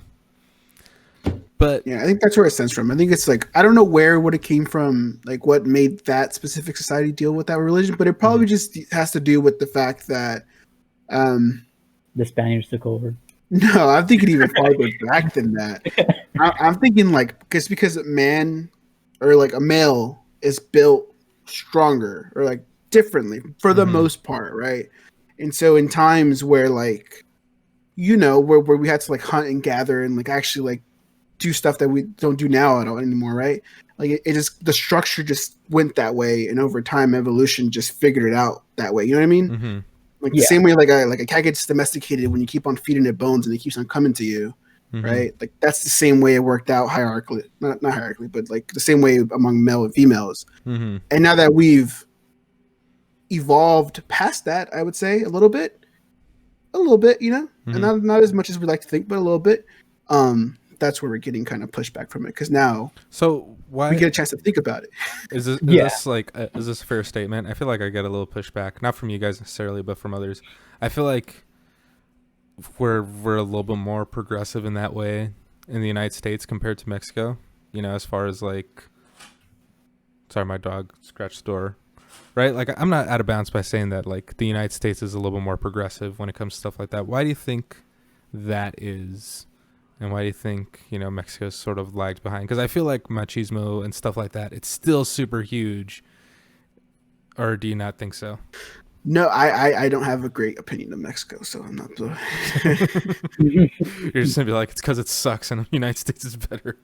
But yeah, I think that's where it stems from. I think it's like, I don't know where it came from, like what made that specific society deal with that religion, but it probably just has to do with the fact that the Spaniards took over. no, I'm thinking even farther back than that. I'm thinking like because a man or like a male is built stronger or like differently for the most part, right? And so in times where like, you know, where we had to like hunt and gather and like actually like do stuff that we don't do now at all anymore, right? Like it just, the structure just went that way, and over time evolution just figured it out that way. You know what I mean? Like the same way like a cat gets domesticated when you keep on feeding it bones and it keeps on coming to you, right? Like that's the same way it worked out hierarchically, not hierarchically, but like the same way among male and females. And now that we've evolved past that, I would say a little bit, you know, and not as much as we like to think, but a little bit. That's where we're getting kind of pushback from it, because now why we get a chance to think about it. Is this like is this a fair statement? I feel like I get a little pushback, not from you guys necessarily, but from others. I feel like we're a little bit more progressive in that way in the United States compared to Mexico. You know, as far as like, sorry, my dog scratched the door. Right? Like, I'm not out of bounds by saying that like the United States is a little bit more progressive when it comes to stuff like that. Why do you think that is? And why do you think, you know, Mexico's sort of lagged behind? Because I feel like machismo and stuff like that, it's still super huge. Or do you not think so? No, I don't have a great opinion of Mexico, so I'm not. You're just gonna be like, it's because it sucks and the United States is better.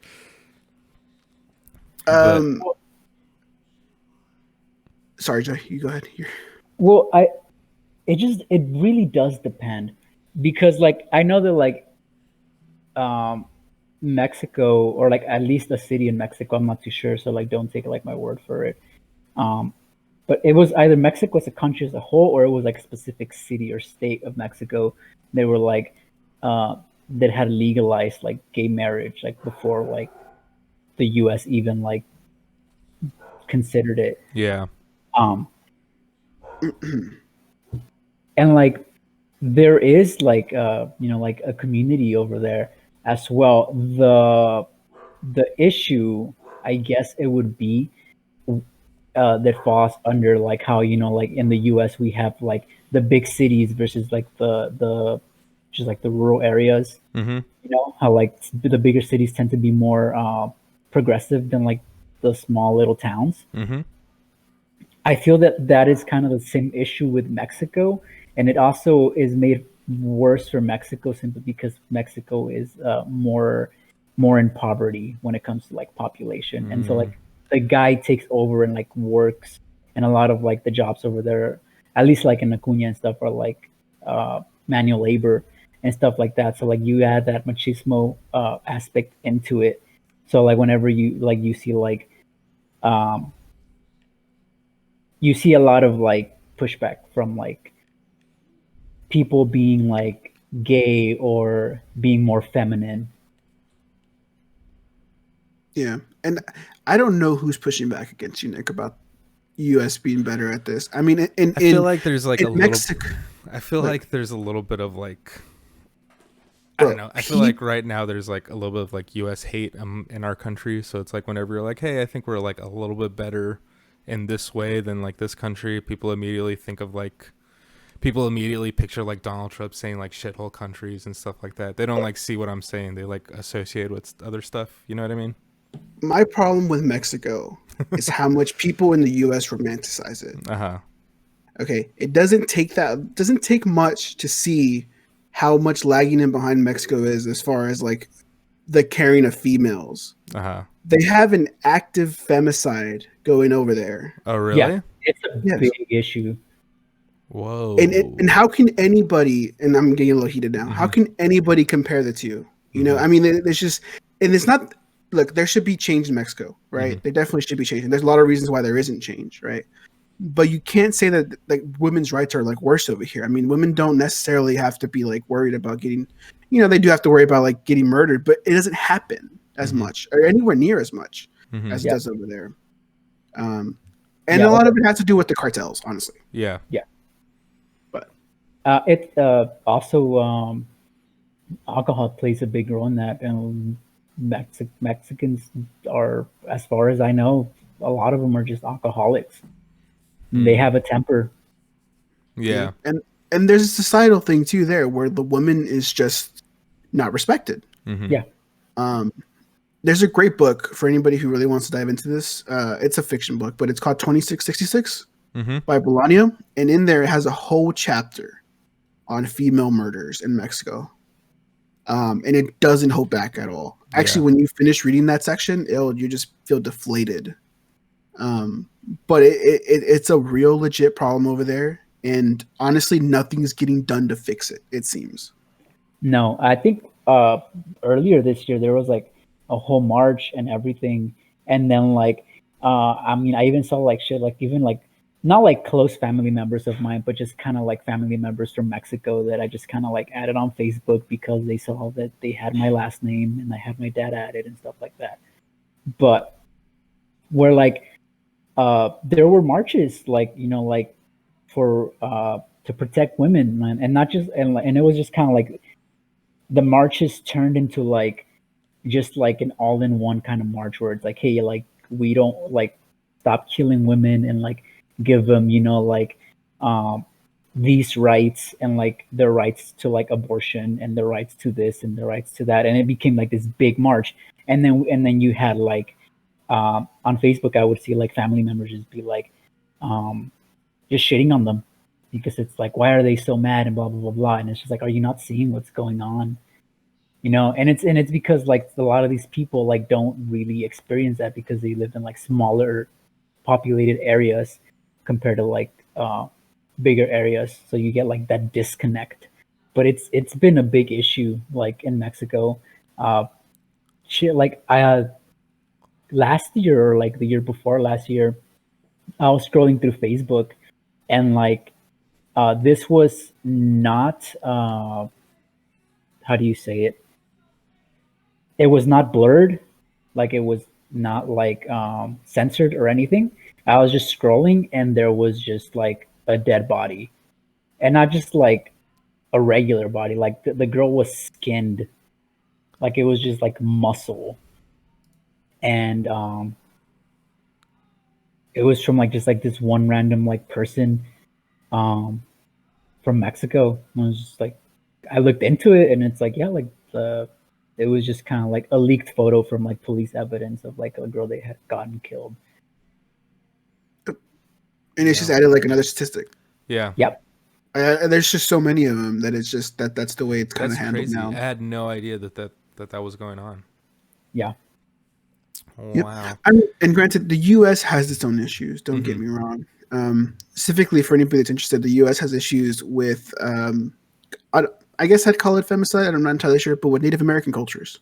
Sorry, Jay, you go ahead here. Well, it really does depend, because like I know that like Mexico, or like at least a city in Mexico, I'm not too sure, so like don't take like my word for it. But it was either Mexico as a country as a whole, or it was like a specific city or state of Mexico. They were like that had legalized like gay marriage like before like the US even like considered it. Yeah. And like there is like you know, like a community over there as well. The issue, I guess it would be that falls under like how, you know, like in the US we have like the big cities versus like the just like the rural areas. You know how like the bigger cities tend to be more progressive than like the small little towns. I feel that is kind of the same issue with Mexico, and it also is made worse for Mexico simply because Mexico is more in poverty when it comes to like population. And so like the guy takes over and like works, and a lot of like the jobs over there, at least like in Acuña and stuff, are like manual labor and stuff like that. So like you add that machismo aspect into it. So like whenever you see like you see a lot of like pushback from like people being like gay or being more feminine. Yeah, and I don't know who's pushing back against you, Nick, about U.S. being better at this. I mean, I feel like there's like Mexico, I feel like there's a little bit of like, I don't know. I feel like right now there's like a little bit of like U.S. hate in our country. So it's like whenever you're like, hey, I think we're like a little bit better in this way than like this country, people immediately picture like Donald Trump saying like shithole countries and stuff like that. They don't like see what I'm saying. They like associate with other stuff. You know what I mean? My problem with Mexico is how much people in the U.S. romanticize it. Okay, it doesn't take much to see how much lagging in behind Mexico is as far as like the caring of females. They have an active femicide going over there. Oh, really? Yeah, it's a big issue. Whoa. And how can anybody, and I'm getting a little heated now, how can anybody compare the two? You know, I mean, there's just, and it's not, look, there should be change in Mexico, right? There definitely should be change. And there's a lot of reasons why there isn't change, right? But you can't say that like women's rights are like worse over here. I mean, women don't necessarily have to be like worried about getting, you know, they do have to worry about like getting murdered, but it doesn't happen as much or anywhere near as much as it does over there. And a lot of it has to do with the cartels, honestly. Yeah. But it also alcohol plays a big role in that, and Mexicans are, as far as I know, a lot of them are just alcoholics. They have a temper. Yeah. And there's a societal thing too there where the woman is just not respected. Mm-hmm. Yeah. There's a great book for anybody who really wants to dive into this. It's a fiction book, but it's called 2666 by Bolaño, and in there it has a whole chapter on female murders in Mexico. And it doesn't hold back at all. Actually, when you finish reading that section, you just feel deflated. But it's a real legit problem over there, and honestly, nothing's getting done to fix it. It seems. No, I think earlier this year there was like a whole march and everything, and then like I mean, I even saw like shit like even like not like close family members of mine, but just kind of like family members from Mexico that I just kind of like added on Facebook because they saw that they had my last name and I had my dad added and stuff like that. But where like there were marches like like for to protect women, man, and not just and it was just kind of like the marches turned into like just like an all-in-one kind of march where it's like, hey, like we don't like stop killing women and like give them like um these rights and like their rights to like abortion and their rights to this and their rights to that, and it became like this big march. And then you had like on Facebook I would see like family members just be like just shitting on them because it's like, why are they so mad and blah blah blah blah, and it's just like, are you not seeing what's going on? And it's because like a lot of these people like don't really experience that because they live in like smaller populated areas compared to like bigger areas, so you get like that disconnect. But it's been a big issue like in Mexico. Shit, like I last year or like the year before last year, I was scrolling through Facebook, and like this was not how do you say it? It was not blurred, like it was not like censored or anything. I was just scrolling, and there was just like a dead body, and not just like a regular body. Like the girl was skinned, like it was just like muscle, and it was from like just like this one random like person um from Mexico. And I was just like, I looked into it, and it's like, yeah, like it was just kind of like a leaked photo from like police evidence of like a girl they had gotten killed. And it's just added like another statistic. Yeah. Yep. There's just so many of them that it's just that's the way it's kind of handled crazy. now. I had no idea that was going on. Yeah. Wow. I mean, and granted, the U.S. has its own issues. Don't get me wrong. Specifically for anybody that's interested, the U.S. has issues with, I guess I'd call it femicide. I'm not entirely sure, but with Native American cultures.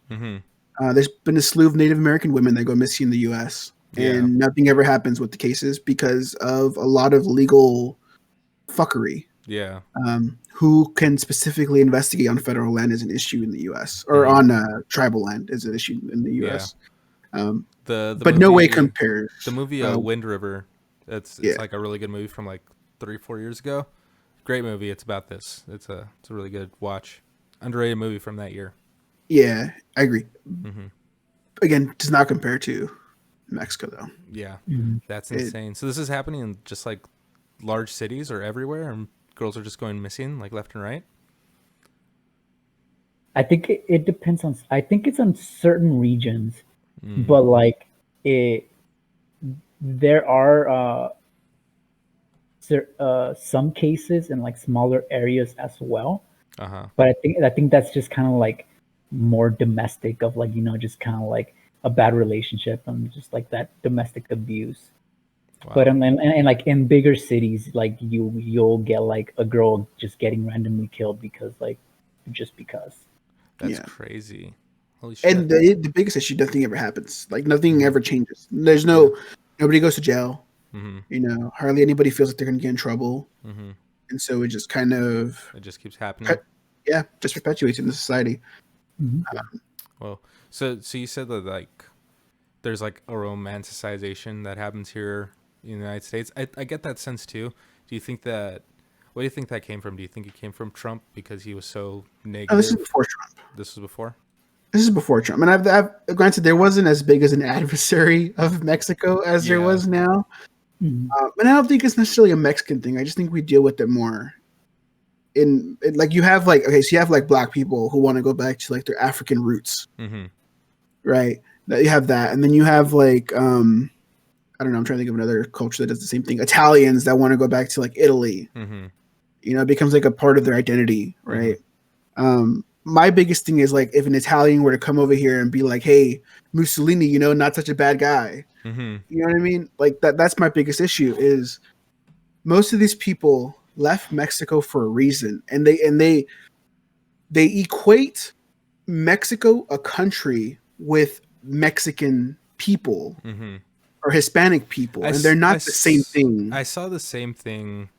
There's been a slew of Native American women that go missing in the U.S. and nothing ever happens with the cases because of a lot of legal fuckery. Yeah. Who can specifically investigate on federal land is an issue in the U.S. or on tribal land is an issue in the U.S. The but movie, no way compares. The movie Wind River. It's like a really good movie from like 3-4 years ago. Great movie. It's about this. It's a really good watch. Underrated movie from that year. Yeah, I agree. Again, does not compare to Mexico though. Yeah, that's insane. So this is happening in just like large cities or everywhere, and girls are just going missing like left and right. I think it depends on. I think it's on certain regions, but like there are some cases in like smaller areas as well. But I think that's just kind of like more domestic of like just kind of like a bad relationship and just like that domestic abuse. Wow. But and like in bigger cities, like you'll get like a girl just getting randomly killed because like just because. That's crazy. Holy shit. And the biggest issue, nothing ever happens. Like nothing ever changes. There's nobody goes to jail. Hardly anybody feels like they're gonna get in trouble. And so it just kind of just keeps happening. Just perpetuates in the society. Well, so you said that like there's like a romanticization that happens here in the United States. I get that sense too. What do you think that came from? Do you think it came from Trump because he was so negative? Oh, this is before Trump. This was before? This is before Trump, and I've granted there wasn't as big as an adversary of Mexico as there was now, and I don't think it's necessarily a Mexican thing. I just think we deal with it more. Like you have like so you have like black people who want to go back to like their African roots, right? That you have that, and then you have like I don't know. I'm trying to think of another culture that does the same thing. Italians that want to go back to like Italy. You know, it becomes like a part of their identity, right? My biggest thing is like if an Italian were to come over here and be like, "Hey, Mussolini, you know, not such a bad guy." You know what I mean? Like that's my biggest issue is most of these people left Mexico for a reason, and they equate Mexico, a country, with Mexican people or Hispanic people, and they're not the same thing. I saw the same thing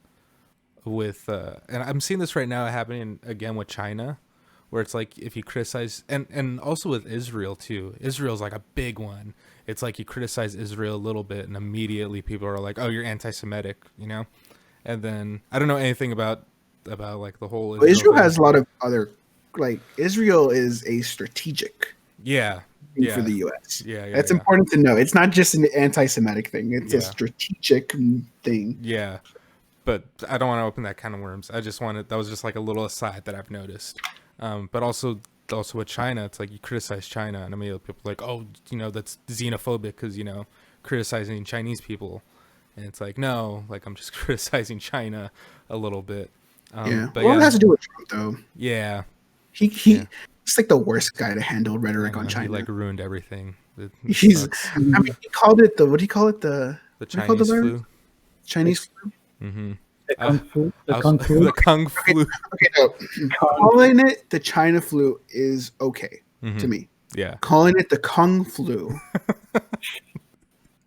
with, and I'm seeing this right now happening again with China, where it's like if you criticize, and also with Israel too. Israel's like a big one. It's like you criticize Israel a little bit, and immediately people are like, "Oh, you're anti-Semitic," you know. And then I don't know anything about like the whole Israel has a lot of other, like Israel is a strategic thing for the U.S. That's important to know. It's not just an anti-Semitic thing. It's a strategic thing. Yeah, but I don't want to open that can of worms. I just wanted, that was just like a little aside that I've noticed. But also with China, it's like you criticize China, and immediately people are like, oh, you know, that's xenophobic because, you know, criticizing Chinese people. And it's like, no, like I'm just criticizing China a little bit. But it has to do with Trump, though. Yeah. He's like the worst guy to handle rhetoric on China. He like ruined everything. I mean, he called it what do you call it? The Chinese flu. Chinese flu. The kung flu. The kung flu. The kung flu. Okay, no. Calling it the China flu is okay to me. Yeah. Calling it the kung flu.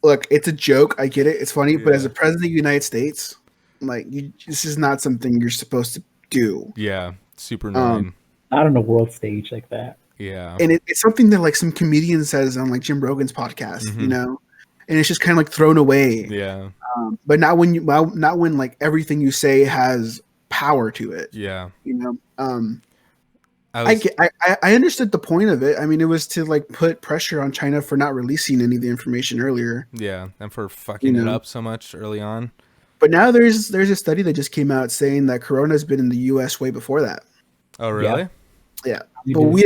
Look, it's a joke. I get it. It's funny, but as a president of the United States, like this is not something you're supposed to do. Yeah, super annoying. Not on a world stage like that. Yeah, and it's something that like some comedian says on like Jim Rogan's podcast, you know, and it's just kind of like thrown away. Yeah, but not when like everything you say has power to it. Yeah, you know. I understood the point of it. I mean, it was to like put pressure on China for not releasing any of the information earlier. Yeah, and for fucking it up so much early on. But now there's a study that just came out saying that Corona has been in the U.S. way before that. Oh, really? Yeah. But we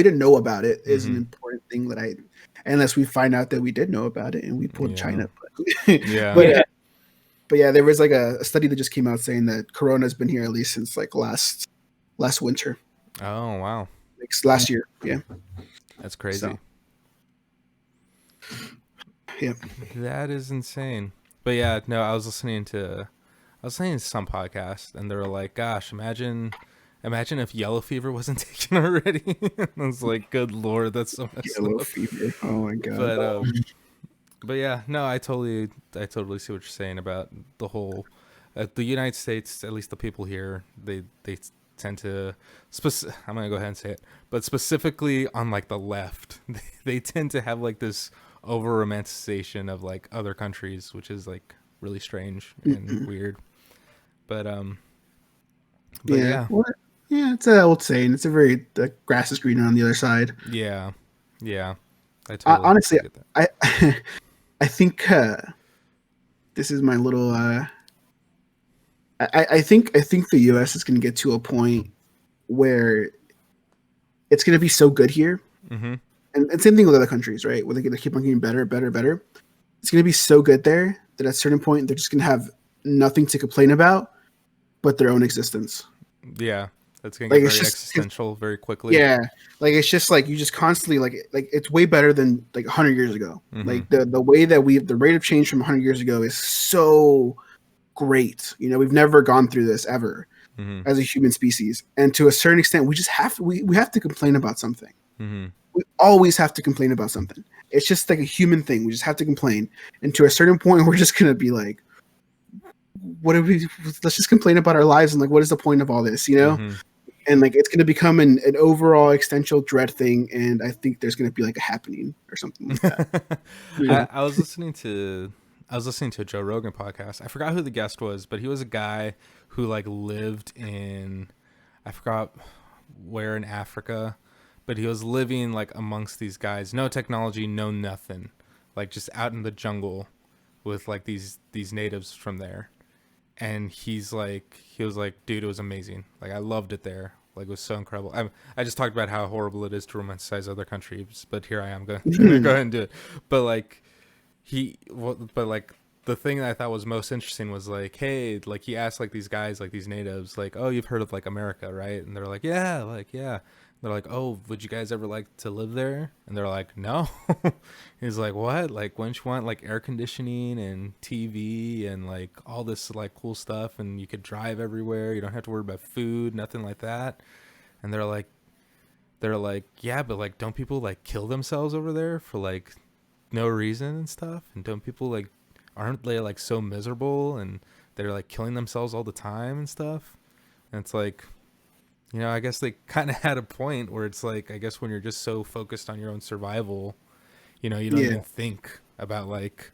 didn't know about it. Is an important thing that unless we find out that we did know about it and we pulled China. But yeah, there was like a study that just came out saying that Corona has been here at least since like last winter. Oh, wow. Like last year. Yeah. That's crazy. So, yeah. That is insane. But yeah, no, I was listening to some podcast and they were like, gosh, imagine if yellow fever wasn't taken already. I was like, good Lord, that's so messed yellow up. fever. Oh my God. But yeah, no, I totally see what you're saying about the whole, the United States, at least the people here, they tend to, I'm going to go ahead and say it, but specifically on like the left, they tend to have like this over romanticization of like other countries, which is like really strange and weird. But yeah. Well, yeah, it's an old saying. It's a very, the grass is greener on the other side. Yeah. Yeah. I totally honestly, get that. I think this is my little. I think the U.S. is going to get to a point where it's going to be so good here, and same thing with other countries, right? Where they're going to keep on getting better. It's going to be so good there that at a certain point they're just going to have nothing to complain about, but their own existence. Yeah. That's going to get very existential very quickly. Yeah. Like, it's just like, you just constantly like it's way better than like 100 years ago. Like the way that the rate of change from 100 years ago is so great. You know, we've never gone through this ever as a human species. And to a certain extent, we just have to, we have to complain about something. We always have to complain about something. It's just like a human thing. We just have to complain. And to a certain point, we're just going to be like, let's just complain about our lives. And like, what is the point of all this, you know? And like, it's going to become an overall existential dread thing. And I think there's going to be like a happening or something like that. I was listening to a Joe Rogan podcast. I forgot who the guest was, but he was a guy who like lived in, I forgot where in Africa, but he was living like amongst these guys, no technology, no nothing, like just out in the jungle with like these natives from there. And he was like, dude, it was amazing. Like I loved it there. Like it was so incredible. I just talked about how horrible it is to romanticize other countries, but here I am going to go ahead and do it. But like the thing that I thought was most interesting was like, hey, like he asked like these guys, like these natives, like, oh, you've heard of like America, right? And they're like, yeah, like, yeah. They're like, oh, would you guys ever like to live there? And they're like, no. He's like, what? Like, wouldn't you want like air conditioning and TV and like all this like cool stuff, and you could drive everywhere, you don't have to worry about food, nothing like that. And they're like, yeah, but like, don't people like kill themselves over there for like no reason and stuff? And don't people like, aren't they like so miserable and they're like killing themselves all the time and stuff? And it's like, you know, I guess they kind of had a point where it's like, I guess when you're just so focused on your own survival, you know, you don't even think about like,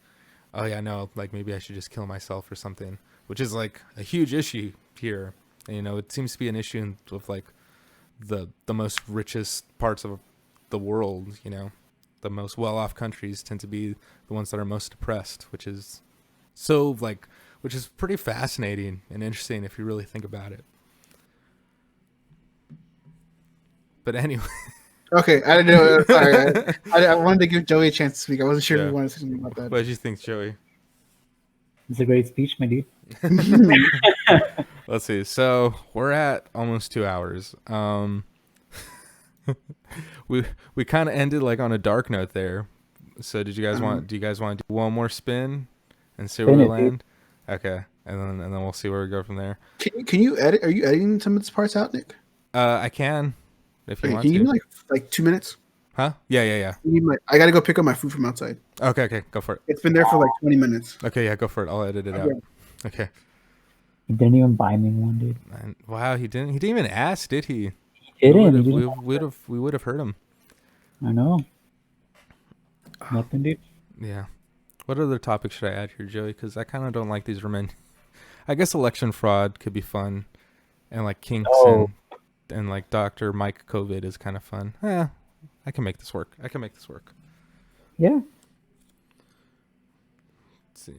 oh yeah, no, like maybe I should just kill myself or something, which is like a huge issue here. And, you know, it seems to be an issue with like the most richest parts of the world, you know. The most well-off countries tend to be the ones that are most depressed, which is pretty fascinating and interesting if you really think about it. But anyway. Okay, I didn't know. Sorry, I wanted to give Joey a chance to speak. I wasn't sure if you wanted to say something about that. What did you think, Joey? It's a great speech, my dude. Let's see. So we're at almost 2 hours. We kind of ended like on a dark note there. So do you guys want to do one more spin and see where we land? Okay, and then we'll see where we go from there. Can you edit? Are you editing some of these parts out, Nick? I can. If you want can you to. give me like 2 minutes? Huh? Yeah. I gotta go pick up my food from outside. Okay, go for it. It's been there for like 20 minutes. Okay, yeah, go for it. I'll edit it out. Okay. He didn't even buy me one, dude. And, wow, he didn't even ask, did he? He didn't. We would have heard him. I know. Nothing, dude. Yeah. What other topics should I add here, Joey? Because I kind of don't like these I guess election fraud could be fun, and like kinks and like Dr. Mike COVID is kind of fun. I can make this work. Yeah. Let's see.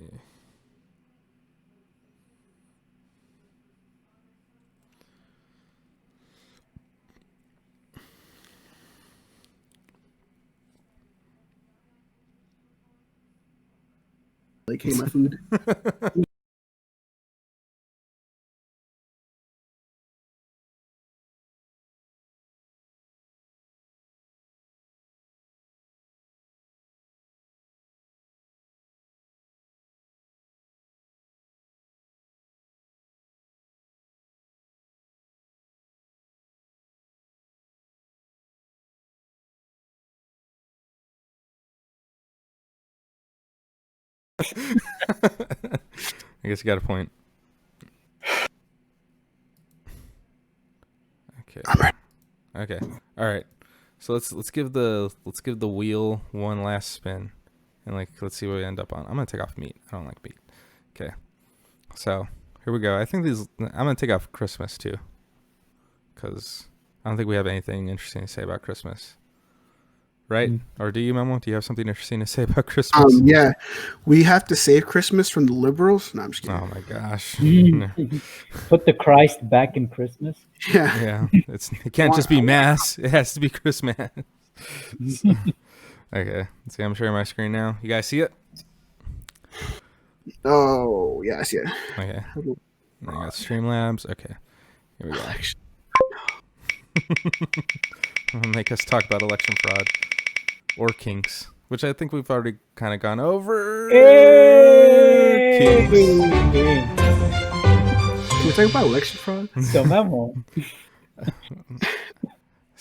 Like, hey, my food. I guess you got a point. Okay. All right. So let's give the wheel one last spin, and like let's see what we end up on. I'm gonna take off meat. I don't like meat. Okay. So here we go. I think I'm gonna take off Christmas too, because I don't think we have anything interesting to say about Christmas. Right? Or do you, Memo? Do you have something interesting to say about Christmas? Yeah. We have to save Christmas from the liberals. No, I'm just kidding. Oh my gosh. Put the Christ back in Christmas. Yeah. It can't just be mass. It has to be Christmas. So, okay. Let's see, I'm sharing my screen now. You guys see it? Oh, yeah, I see it. Okay. I got Streamlabs. Okay. Here we go. I'm gonna make us talk about election fraud. Or kinks, which I think we've already kind of gone over. Hey! Kinks. We're talking about election fraud? So Memo.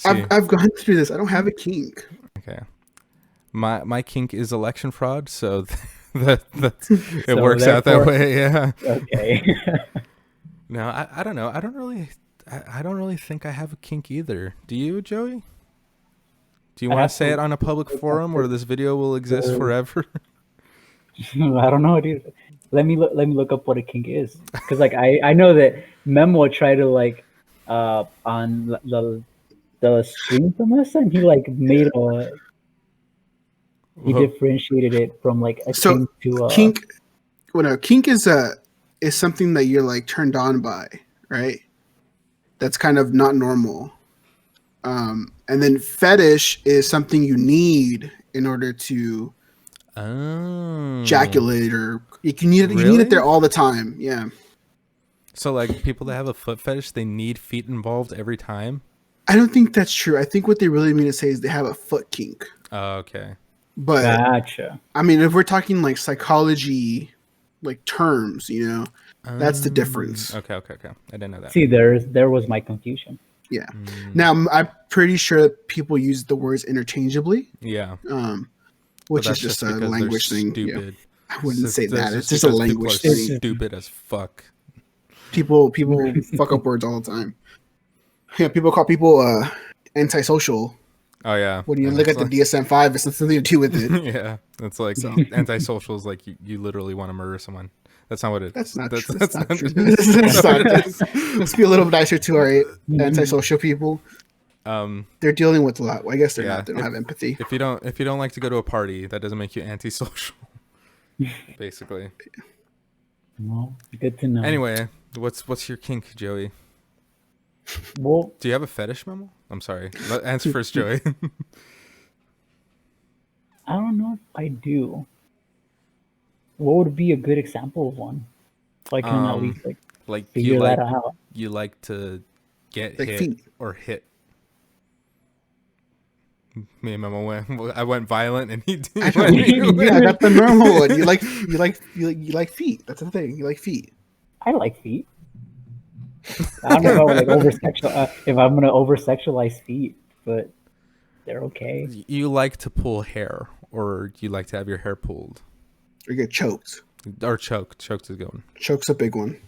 I've gone through this. I don't have a kink. Okay. My kink is election fraud, so it works out that way, yeah. Okay. No, I don't know. I don't really think I have a kink either. Do you, Joey? Do you want to say it on a public forum where this video will exist forever? I don't know, dude. Let me look up what a kink is, because like I know that Memo tried to like on the the stream from us, and he like made a he differentiated it from like a kink to a kink. Kink is something that you're like turned on by, right? That's kind of not normal. And then fetish is something you need in order to ejaculate, or you need it there all the time. Yeah. So like people that have a foot fetish, they need feet involved every time? I don't think that's true. I think what they really mean to say is they have a foot kink. Oh, okay. But gotcha. I mean, if we're talking like psychology, like terms, that's the difference. Okay. I didn't know that. See, there was my confusion. Yeah. Now I'm pretty sure that people use the words interchangeably. Yeah. Which is just a language thing. Stupid. Yeah. I wouldn't say that. It's just a language thing. Stupid as fuck. People fuck up words all the time. Yeah, people call people antisocial. Oh yeah. When you look at the DSM-5, it's something to do with it. Yeah, it's like antisocial is like you literally want to murder someone. That's not what it is. That's not true. That's not true. Let's be a little nicer to our antisocial people. They're dealing with a lot. Well, I guess they're not. They don't have empathy. If you don't like to go to a party, that doesn't make you antisocial. Basically. Well, good to know. Anyway, what's your kink, Joey? Well, do you have a fetish, Memo? I'm sorry. Answer first, Joey. I don't know if I do. What would be a good example of one? So I can at least figure that out. You like to get hit feet. Or hit. Me and Memo I went violent, and he did. I got the normal one. You like feet. That's the thing. You like feet. I like feet. I don't know if I would if I'm gonna over sexualize feet, but they're okay. You like to pull hair, or you like to have your hair pulled, or get choked, or choked. Choked is going. Choke's a big one.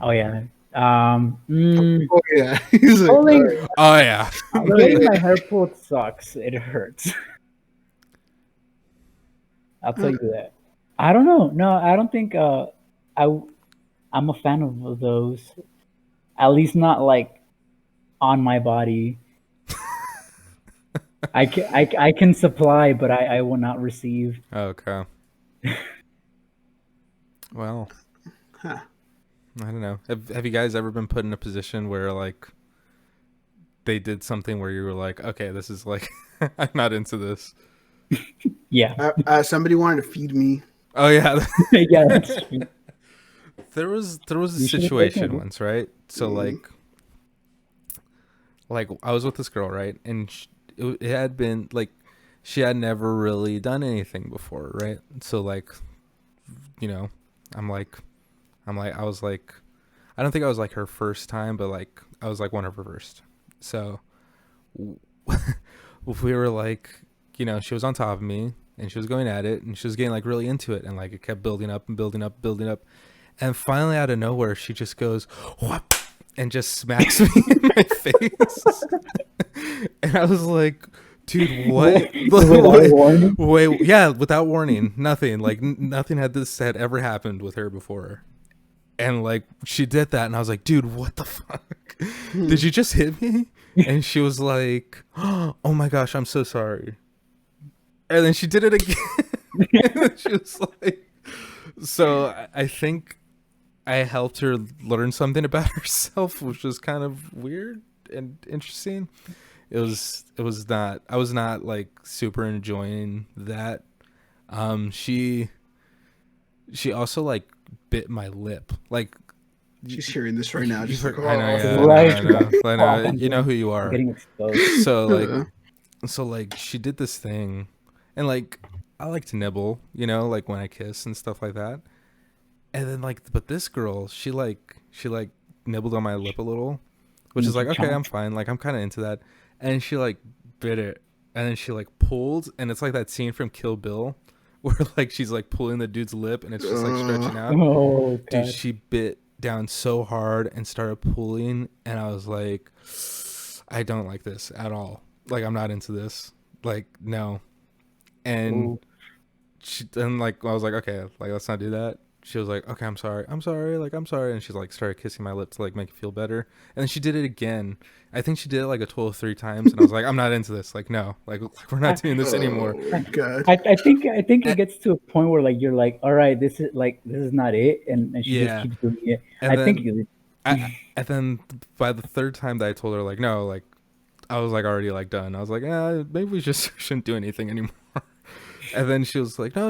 Oh yeah. Oh yeah. Oh yeah. Getting my hair pulled sucks. It hurts. I'll tell you that. I don't know. No, I don't think. I'm a fan of those. At least not like on my body. I can supply, but I will not receive. Okay. Well, I don't know. Have you guys ever been put in a position where like they did something where you were like, okay, this is like I'm not into this? Yeah. Somebody wanted to feed me. Oh yeah. Yeah. That's true. There was a situation once, right? So like I was with this girl, right? And it had been like she had never really done anything before, right? So like, I was like, I don't think I was like her first time, but like I was like one of her first. So we were like, she was on top of me and she was going at it and she was getting like really into it, and like it kept building up and building up, building up. And finally, out of nowhere, she just goes, whoop, and just smacks me in my face. And I was like, dude, what? Without warning? Wait, yeah, without warning. Nothing. Like, nothing had ever happened with her before. And, like, she did that, and I was like, dude, what the fuck? Did you just hit me? And she was like, oh my gosh, I'm so sorry. And then she did it again. And she was like, so I think I helped her learn something about herself, which was kind of weird and interesting. I was not like super enjoying that. She also like bit my lip. Like, she's hearing this right now. Just I know. You know who you are. Getting exposed. So like she did this thing, and like I like to nibble, like when I kiss and stuff like that. And then but this girl, she nibbled on my lip a little, which is like, okay, I'm fine. Like I'm kind of into that. And she like bit it, and then she like pulled, and it's like that scene from Kill Bill where like she's like pulling the dude's lip and it's just like stretching out. Oh, dude, she bit down so hard and started pulling, and I was like, I don't like this at all. Like I'm not into this. Like no. And then like I was like, okay, like let's not do that. she was like, okay, I'm sorry, like, I'm sorry. And she's like, started kissing my lip to like make it feel better. And then she did it again. I think she did it like a total of 3 times. And I was like, I'm not into this. Like, no, like we're not doing this anymore. Oh, God. I think it gets to a point where like you're like, all right, this is not it, and she just keeps doing it. And and then by the 3rd time that I told her like, no, like I was like already like done. I was like, maybe we just shouldn't do anything anymore. And then she was like, no.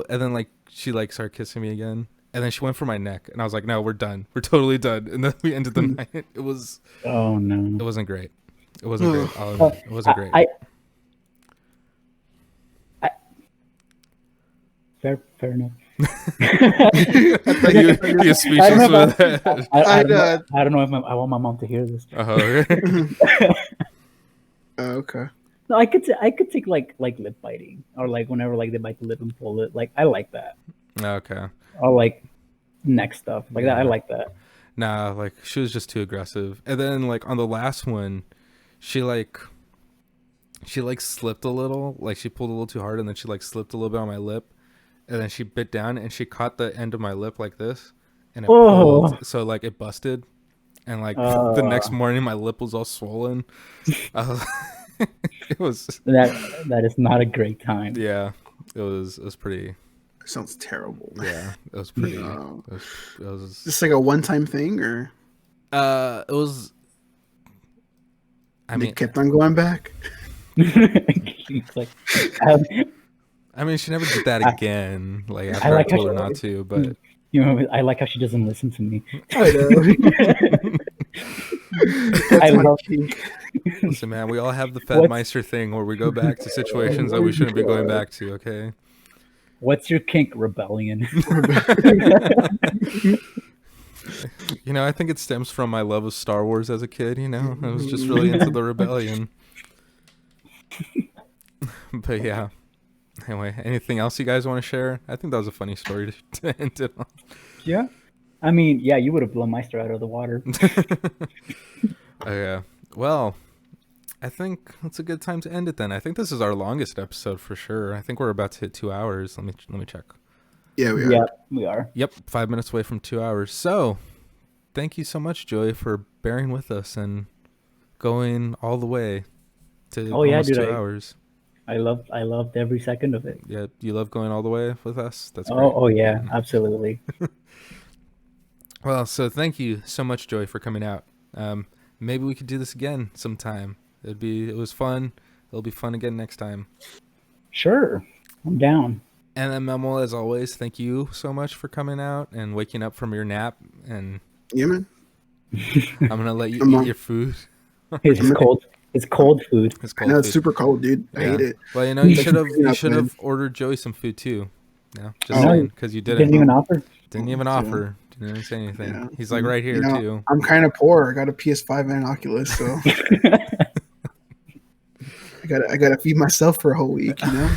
And then like she like started kissing me again. And then she went for my neck. And I was like, no, we're done. We're totally done. And then we ended the night. It was... Oh, no. It wasn't great. It wasn't great. It wasn't great. Fair enough. You're speechless with that. I don't know if I want my mom to hear this. Okay. No, I could take like lip biting, or like whenever like they bite the lip and pull it. Like I like that. Okay. Or like neck stuff like that. I like that. Nah, like she was just too aggressive. And then like on the last one, she slipped a little. Like she pulled a little too hard, and then she like slipped a little bit on my lip, and then she bit down and she caught the end of my lip like this, and it pulled, so like it busted. And like the next morning, my lip was all swollen. It was that is not a great time. Yeah, it was pretty. That sounds terrible. Yeah, it was pretty. No. It was this like a one-time thing, or it was. I mean, kept on going back. Like, I mean, she never did that again. Like after I told her not to, but you know, I like how she doesn't listen to me. I know. I love Listen, man, we all have the Fedmeister thing where we go back to situations that we shouldn't be going back to, okay? What's your kink, rebellion? You know, I think it stems from my love of Star Wars as a kid, you know? I was just really into the rebellion. But yeah. Anyway, anything else you guys want to share? I think that was a funny story to end it on. Yeah. I mean, yeah, you would have blown Meister out of the water. Oh, yeah. Well, I think that's a good time to end it then. I think this is our longest episode for sure. I think we're about to hit 2 hours. Let me check. Yeah, we are. Yeah, we are. Yep, 5 minutes away from 2 hours. So, thank you so much, Joey, for bearing with us and going all the way to almost 2 hours. I loved every second of it. Yeah, you love going all the way with us? That's great. Oh yeah, absolutely. Well, so thank you so much, Joey, for coming out. Maybe we could do this again sometime. It was fun. It'll be fun again next time. Sure, I'm down. And then Memo, as always, thank you so much for coming out and waking up from your nap. And yeah, man. I'm gonna let you eat your food. It's cold. It's cold food. It's cold. I know it's super cold, dude. I hate it. Well, you know, you should have ordered Joey some food too. Yeah, just saying, because you didn't even offer. Didn't even offer. Didn't even say anything. Yeah. He's like right here too. I'm kind of poor. I got a PS5 and an Oculus, so I gotta feed myself for a whole week. You know.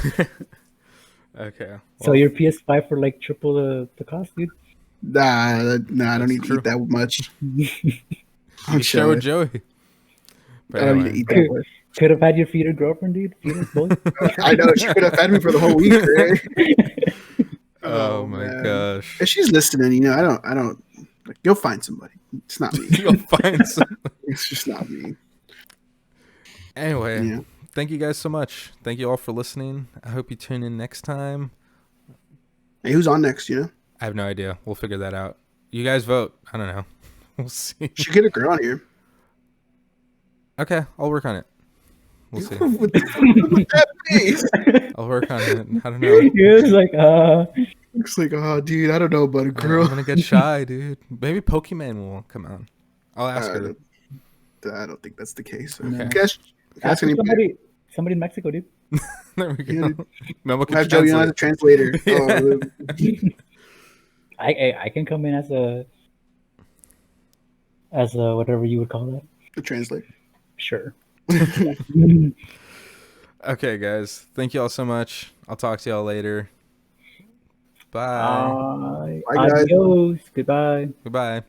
Okay. Well, so your PS5 for like triple the cost, dude? Nah, I don't need to eat that much. I'm share with Joey. But I don't need to eat that much. Could have had your feeder girlfriend, dude. I know she could have fed me for the whole week, right? Oh my gosh! If she's listening, you know, I don't. Like, you'll find somebody. It's not me. You'll find somebody. It's just not me. Anyway, thank you guys so much. Thank you all for listening. I hope you tune in next time. Hey, who's on next? You know? I have no idea. We'll figure that out. You guys vote. I don't know. We'll see. Should get a girl on here. Okay, I'll work on it. We'll see. With that face. I'll work on it. I don't know. He was like, Looks like, oh, dude, I don't know about a girl. I'm gonna get shy, dude. Maybe Pokemon will come out. I'll ask her. I don't think that's the case. Okay. Ask somebody in Mexico, dude. There we go. Memo can have Joey on as a translator. I can come in as a whatever you would call that. A translator. Sure. Okay, guys. Thank you all so much. I'll talk to y'all later. Bye. Adios. Goodbye. Goodbye.